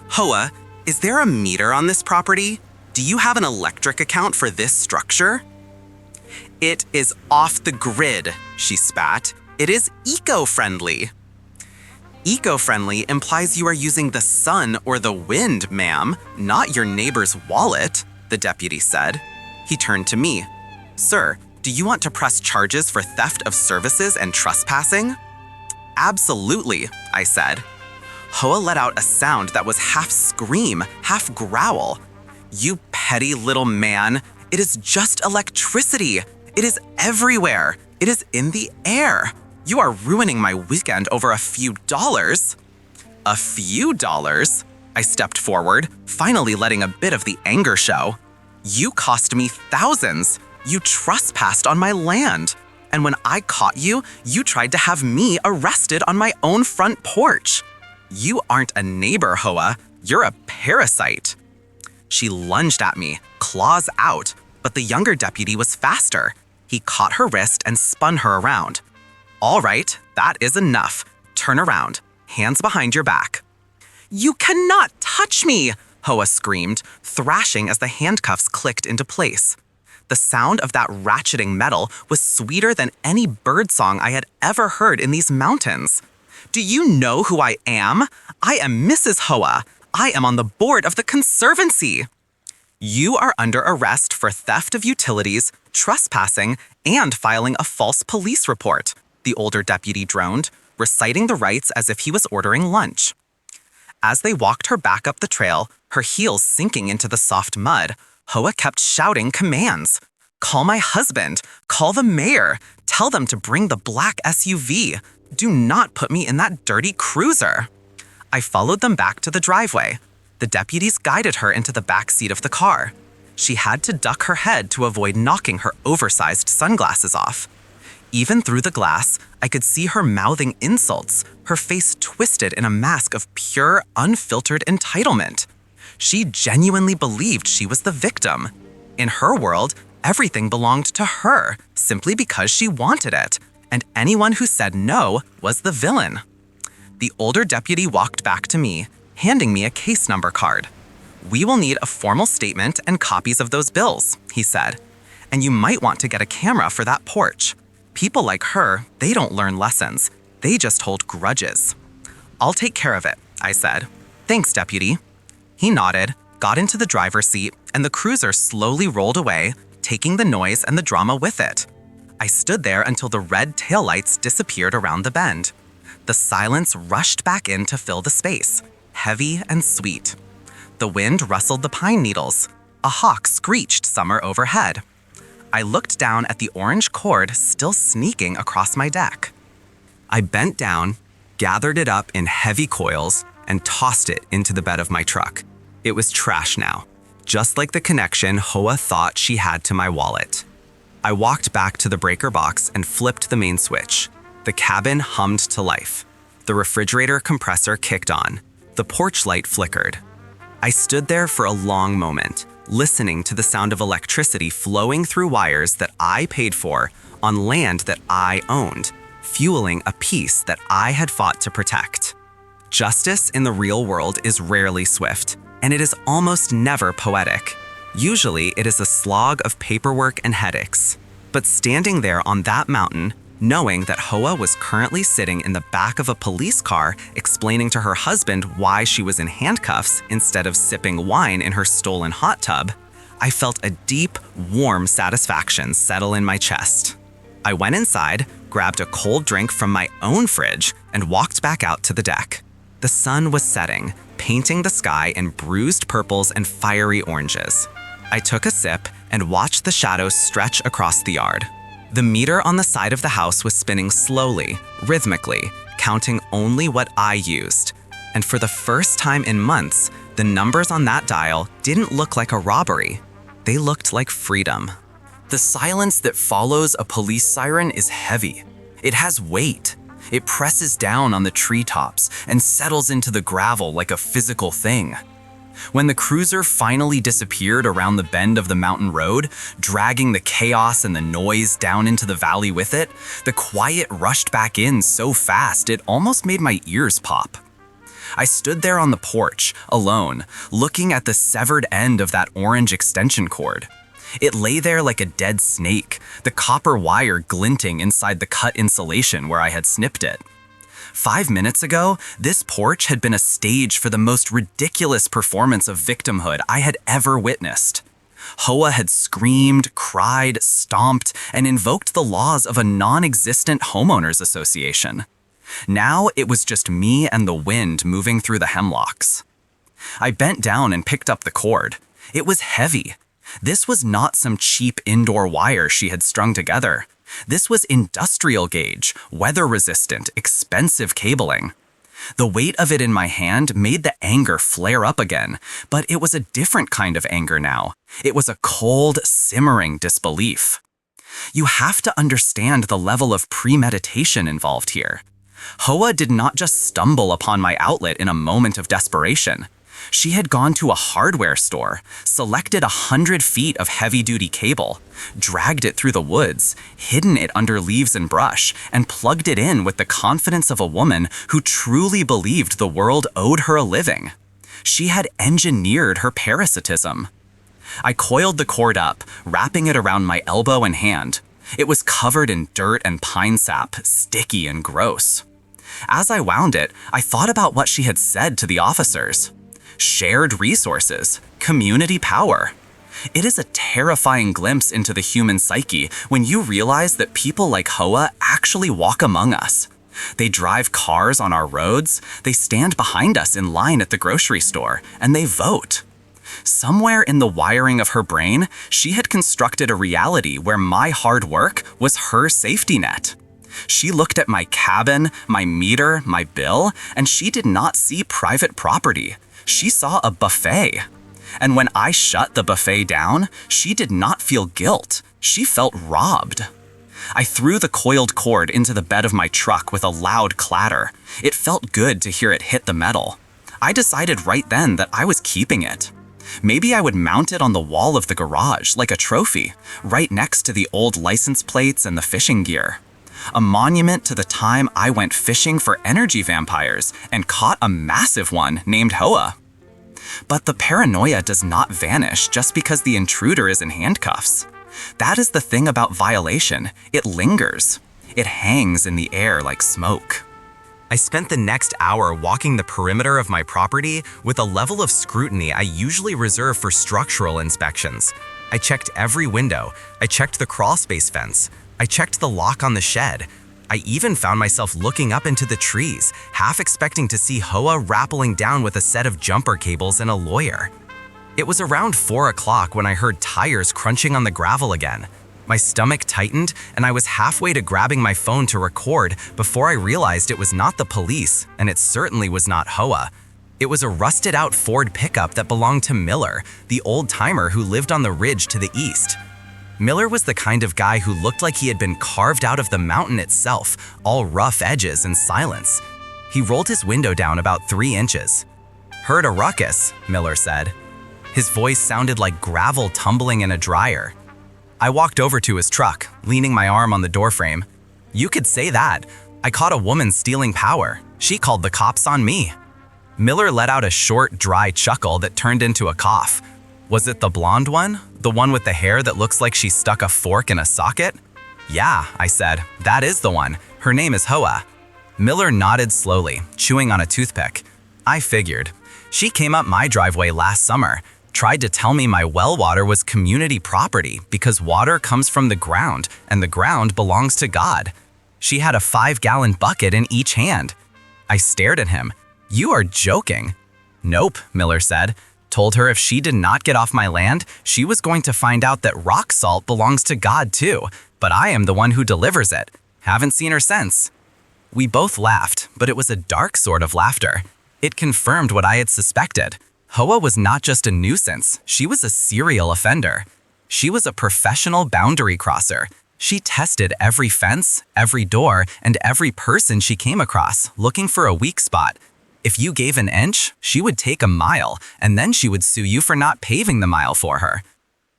Hoa, is there a meter on this property? Do you have an electric account for this structure?" "It is off the grid," she spat. "It is eco-friendly." "Eco-friendly implies you are using the sun or the wind, ma'am, not your neighbor's wallet," the deputy said. He turned to me. "Sir, do you want to press charges for theft of services and trespassing?" "Absolutely," I said. Hoa let out a sound that was half scream, half growl. "You petty little man, it is just electricity. It is everywhere. It is in the air. You are ruining my weekend over a few dollars." A few dollars? I stepped forward, finally letting a bit of the anger show. You cost me thousands. You trespassed on my land. And when I caught you, you tried to have me arrested on my own front porch. You aren't a neighbor, Hoa. You're a parasite. She lunged at me, claws out, but the younger deputy was faster. He caught her wrist and spun her around. All right, that is enough. Turn around, hands behind your back. You cannot touch me, Hoa screamed, thrashing as the handcuffs clicked into place. The sound of that ratcheting metal was sweeter than any birdsong I had ever heard in these mountains. Do you know who I am? I am Mrs. Hoa. I am on the board of the Conservancy. You are under arrest for theft of utilities, trespassing, and filing a false police report, the older deputy droned, reciting the rights as if he was ordering lunch. As they walked her back up the trail, her heels sinking into the soft mud, Hoa kept shouting commands. Call my husband. Call the mayor. Tell them to bring the black SUV. Do not put me in that dirty cruiser. I followed them back to the driveway. The deputies guided her into the back seat of the car. She had to duck her head to avoid knocking her oversized sunglasses off. Even through the glass, I could see her mouthing insults, her face twisted in a mask of pure, unfiltered entitlement. She genuinely believed she was the victim. In her world, everything belonged to her simply because she wanted it, and anyone who said no was the villain. The older deputy walked back to me, handing me a case number card. We will need a formal statement and copies of those bills, he said. And you might want to get a camera for that porch. People like her, they don't learn lessons. They just hold grudges. I'll take care of it, I said. Thanks, deputy. He nodded, got into the driver's seat, and the cruiser slowly rolled away, taking the noise and the drama with it. I stood there until the red taillights disappeared around the bend. The silence rushed back in to fill the space, heavy and sweet. The wind rustled the pine needles. A hawk screeched somewhere overhead. I looked down at the orange cord still sneaking across my deck. I bent down, gathered it up in heavy coils, and tossed it into the bed of my truck. It was trash now, just like the connection Hoa thought she had to my wallet. I walked back to the breaker box and flipped the main switch. The cabin hummed to life. The refrigerator compressor kicked on. The porch light flickered. I stood there for a long moment, listening to the sound of electricity flowing through wires that I paid for on land that I owned, fueling a peace that I had fought to protect. Justice in the real world is rarely swift, and it is almost never poetic. Usually, it is a slog of paperwork and headaches. But standing there on that mountain, knowing that Hoa was currently sitting in the back of a police car explaining to her husband why she was in handcuffs instead of sipping wine in her stolen hot tub, I felt a deep, warm satisfaction settle in my chest. I went inside, grabbed a cold drink from my own fridge, and walked back out to the deck. The sun was setting, painting the sky in bruised purples and fiery oranges. I took a sip and watched the shadows stretch across the yard. The meter on the side of the house was spinning slowly, rhythmically, counting only what I used. And for the first time in months, the numbers on that dial didn't look like a robbery. They looked like freedom. The silence that follows a police siren is heavy. It has weight. It presses down on the treetops and settles into the gravel like a physical thing. When the cruiser finally disappeared around the bend of the mountain road, dragging the chaos and the noise down into the valley with it, the quiet rushed back in so fast it almost made my ears pop. I stood there on the porch, alone, looking at the severed end of that orange extension cord. It lay there like a dead snake, the copper wire glinting inside the cut insulation where I had snipped it. 5 minutes ago, this porch had been a stage for the most ridiculous performance of victimhood I had ever witnessed. Hoa had screamed, cried, stomped, and invoked the laws of a non-existent homeowners association. Now it was just me and the wind moving through the hemlocks. I bent down and picked up the cord. It was heavy. This was not some cheap indoor wire she had strung together. This was industrial gauge, weather-resistant, expensive cabling. The weight of it in my hand made the anger flare up again, but it was a different kind of anger now. It was a cold, simmering disbelief. You have to understand the level of premeditation involved here. Hoa did not just stumble upon my outlet in a moment of desperation. She had gone to a hardware store, selected 100 feet of heavy-duty cable, dragged it through the woods, hidden it under leaves and brush, and plugged it in with the confidence of a woman who truly believed the world owed her a living. She had engineered her parasitism. I coiled the cord up, wrapping it around my elbow and hand. It was covered in dirt and pine sap, sticky and gross. As I wound it, I thought about what she had said to the officers. Shared resources, community power. It is a terrifying glimpse into the human psyche when you realize that people like Hoa actually walk among us. They drive cars on our roads, they stand behind us in line at the grocery store, and they vote. Somewhere in the wiring of her brain, she had constructed a reality where my hard work was her safety net. She looked at my cabin, my meter, my bill, and she did not see private property. She saw a buffet. And when I shut the buffet down, she did not feel guilt. She felt robbed. I threw the coiled cord into the bed of my truck with a loud clatter. It felt good to hear it hit the metal. I decided right then that I was keeping it. Maybe I would mount it on the wall of the garage like a trophy, right next to the old license plates and the fishing gear. A monument to the time I went fishing for energy vampires and caught a massive one named Hoa. But the paranoia does not vanish just because the intruder is in handcuffs. That is the thing about violation. It lingers. It hangs in the air like smoke. I spent the next hour walking the perimeter of my property with a level of scrutiny I usually reserve for structural inspections. I checked every window. I checked the crawlspace fence. I checked the lock on the shed. I even found myself looking up into the trees, half expecting to see Hoa rappelling down with a set of jumper cables and a lawyer. It was around 4 o'clock when I heard tires crunching on the gravel again. My stomach tightened, and I was halfway to grabbing my phone to record before I realized it was not the police, and it certainly was not Hoa. It was a rusted-out Ford pickup that belonged to Miller, the old-timer who lived on the ridge to the east. Miller was the kind of guy who looked like he had been carved out of the mountain itself, all rough edges and silence. He rolled his window down about 3 inches. "Heard a ruckus," Miller said. His voice sounded like gravel tumbling in a dryer. I walked over to his truck, leaning my arm on the doorframe. "You could say that. I caught a woman stealing power. She called the cops on me." Miller let out a short, dry chuckle that turned into a cough. "Was it the blonde one? The one with the hair that looks like she stuck a fork in a socket?" "Yeah," I said. "That is the one. Her name is Hoa." Miller nodded slowly, chewing on a toothpick. I figured. She came up my driveway last summer, tried to tell me my well water was community property because water comes from the ground and the ground belongs to God. She had a 5-gallon bucket in each hand. I stared at him. "You are joking." "Nope," Miller said. Told her if she did not get off my land, she was going to find out that rock salt belongs to God too, but I am the one who delivers it. Haven't seen her since. We both laughed, but it was a dark sort of laughter. It confirmed what I had suspected. Hoa was not just a nuisance, she was a serial offender. She was a professional boundary crosser. She tested every fence, every door, and every person she came across, looking for a weak spot. If you gave an inch, she would take a mile, and then she would sue you for not paving the mile for her.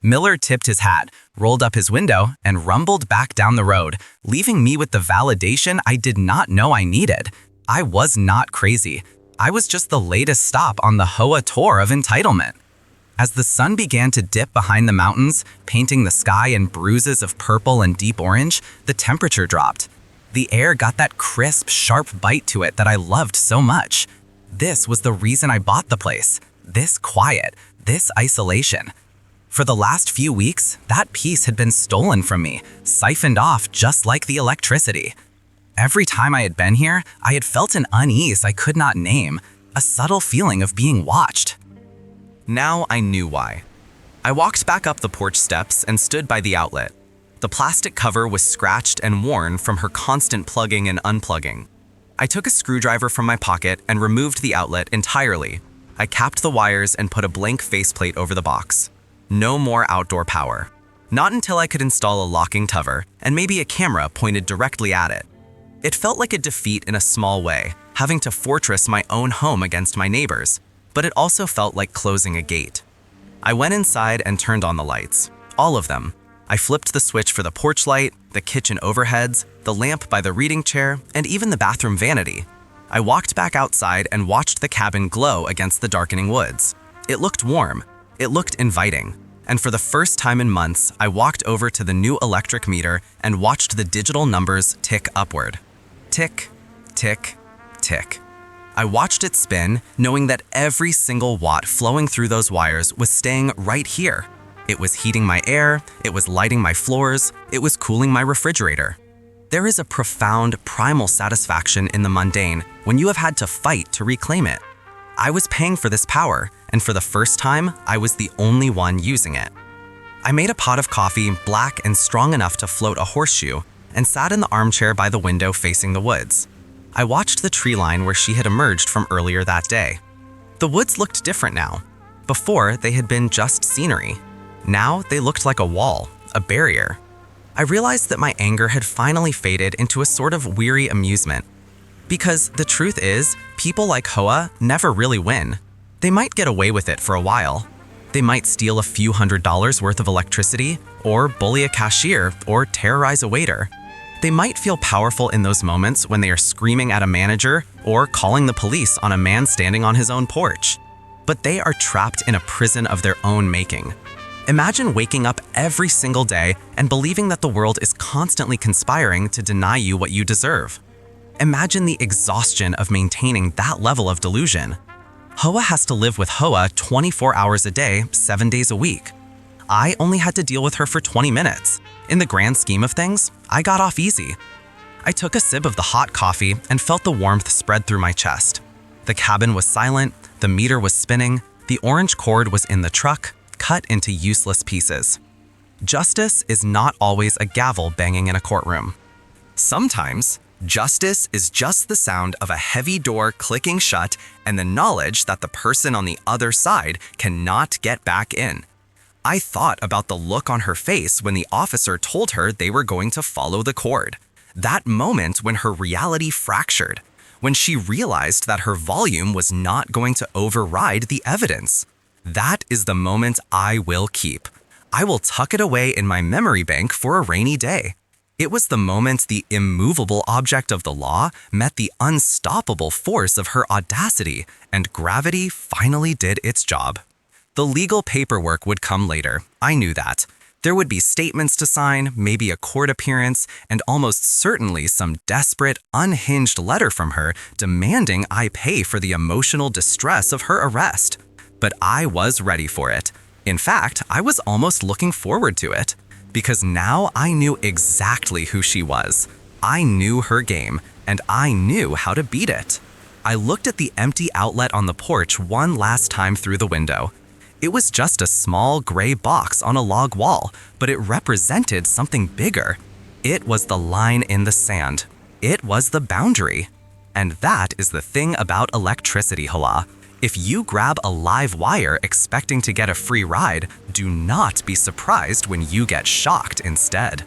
Miller tipped his hat, rolled up his window, and rumbled back down the road, leaving me with the validation I did not know I needed. I was not crazy. I was just the latest stop on the Hoa tour of entitlement. As the sun began to dip behind the mountains, painting the sky in bruises of purple and deep orange, the temperature dropped. The air got that crisp, sharp bite to it that I loved so much. This was the reason I bought the place. This quiet, this isolation. For the last few weeks, that peace had been stolen from me, siphoned off just like the electricity. Every time I had been here, I had felt an unease I could not name, a subtle feeling of being watched. Now I knew why. I walked back up the porch steps and stood by the outlet. The plastic cover was scratched and worn from her constant plugging and unplugging. I took a screwdriver from my pocket and removed the outlet entirely. I capped the wires and put a blank faceplate over the box. No more outdoor power. Not until I could install a locking cover and maybe a camera pointed directly at it. It felt like a defeat in a small way, having to fortress my own home against my neighbors, but it also felt like closing a gate. I went inside and turned on the lights, all of them. I flipped the switch for the porch light, the kitchen overheads, the lamp by the reading chair, and even the bathroom vanity. I walked back outside and watched the cabin glow against the darkening woods. It looked warm. It looked inviting. And for the first time in months, I walked over to the new electric meter and watched the digital numbers tick upward. Tick, tick, tick. I watched it spin, knowing that every single watt flowing through those wires was staying right here. It was heating my air, it was lighting my floors, it was cooling my refrigerator. There is a profound, primal satisfaction in the mundane when you have had to fight to reclaim it. I was paying for this power, and for the first time, I was the only one using it. I made a pot of coffee black and strong enough to float a horseshoe and sat in the armchair by the window facing the woods. I watched the tree line where she had emerged from earlier that day. The woods looked different now. Before, they had been just scenery. Now, they looked like a wall, a barrier. I realized that my anger had finally faded into a sort of weary amusement. Because the truth is, people like Hoa never really win. They might get away with it for a while. They might steal a few $100s worth of electricity, or bully a cashier, or terrorize a waiter. They might feel powerful in those moments when they are screaming at a manager or calling the police on a man standing on his own porch. But they are trapped in a prison of their own making. Imagine waking up every single day and believing that the world is constantly conspiring to deny you what you deserve. Imagine the exhaustion of maintaining that level of delusion. Hoa has to live with Hoa 24 hours a day, 7 days a week. I only had to deal with her for 20 minutes. In the grand scheme of things, I got off easy. I took a sip of the hot coffee and felt the warmth spread through my chest. The cabin was silent, the meter was spinning, the orange cord was in the truck, cut into useless pieces. Justice is not always a gavel banging in a courtroom. Sometimes, justice is just the sound of a heavy door clicking shut and the knowledge that the person on the other side cannot get back in. I thought about the look on her face when the officer told her they were going to follow the cord. That moment when her reality fractured, when she realized that her volume was not going to override the evidence. That is the moment I will keep. I will tuck it away in my memory bank for a rainy day. It was the moment the immovable object of the law met the unstoppable force of her audacity, and gravity finally did its job. The legal paperwork would come later, I knew that. There would be statements to sign, maybe a court appearance, and almost certainly some desperate, unhinged letter from her demanding I pay for the emotional distress of her arrest. But I was ready for it. In fact, I was almost looking forward to it. Because now I knew exactly who she was. I knew her game, and I knew how to beat it. I looked at the empty outlet on the porch one last time through the window. It was just a small gray box on a log wall, but it represented something bigger. It was the line in the sand. It was the boundary. And that is the thing about electricity, Hala. If you grab a live wire expecting to get a free ride, do not be surprised when you get shocked instead.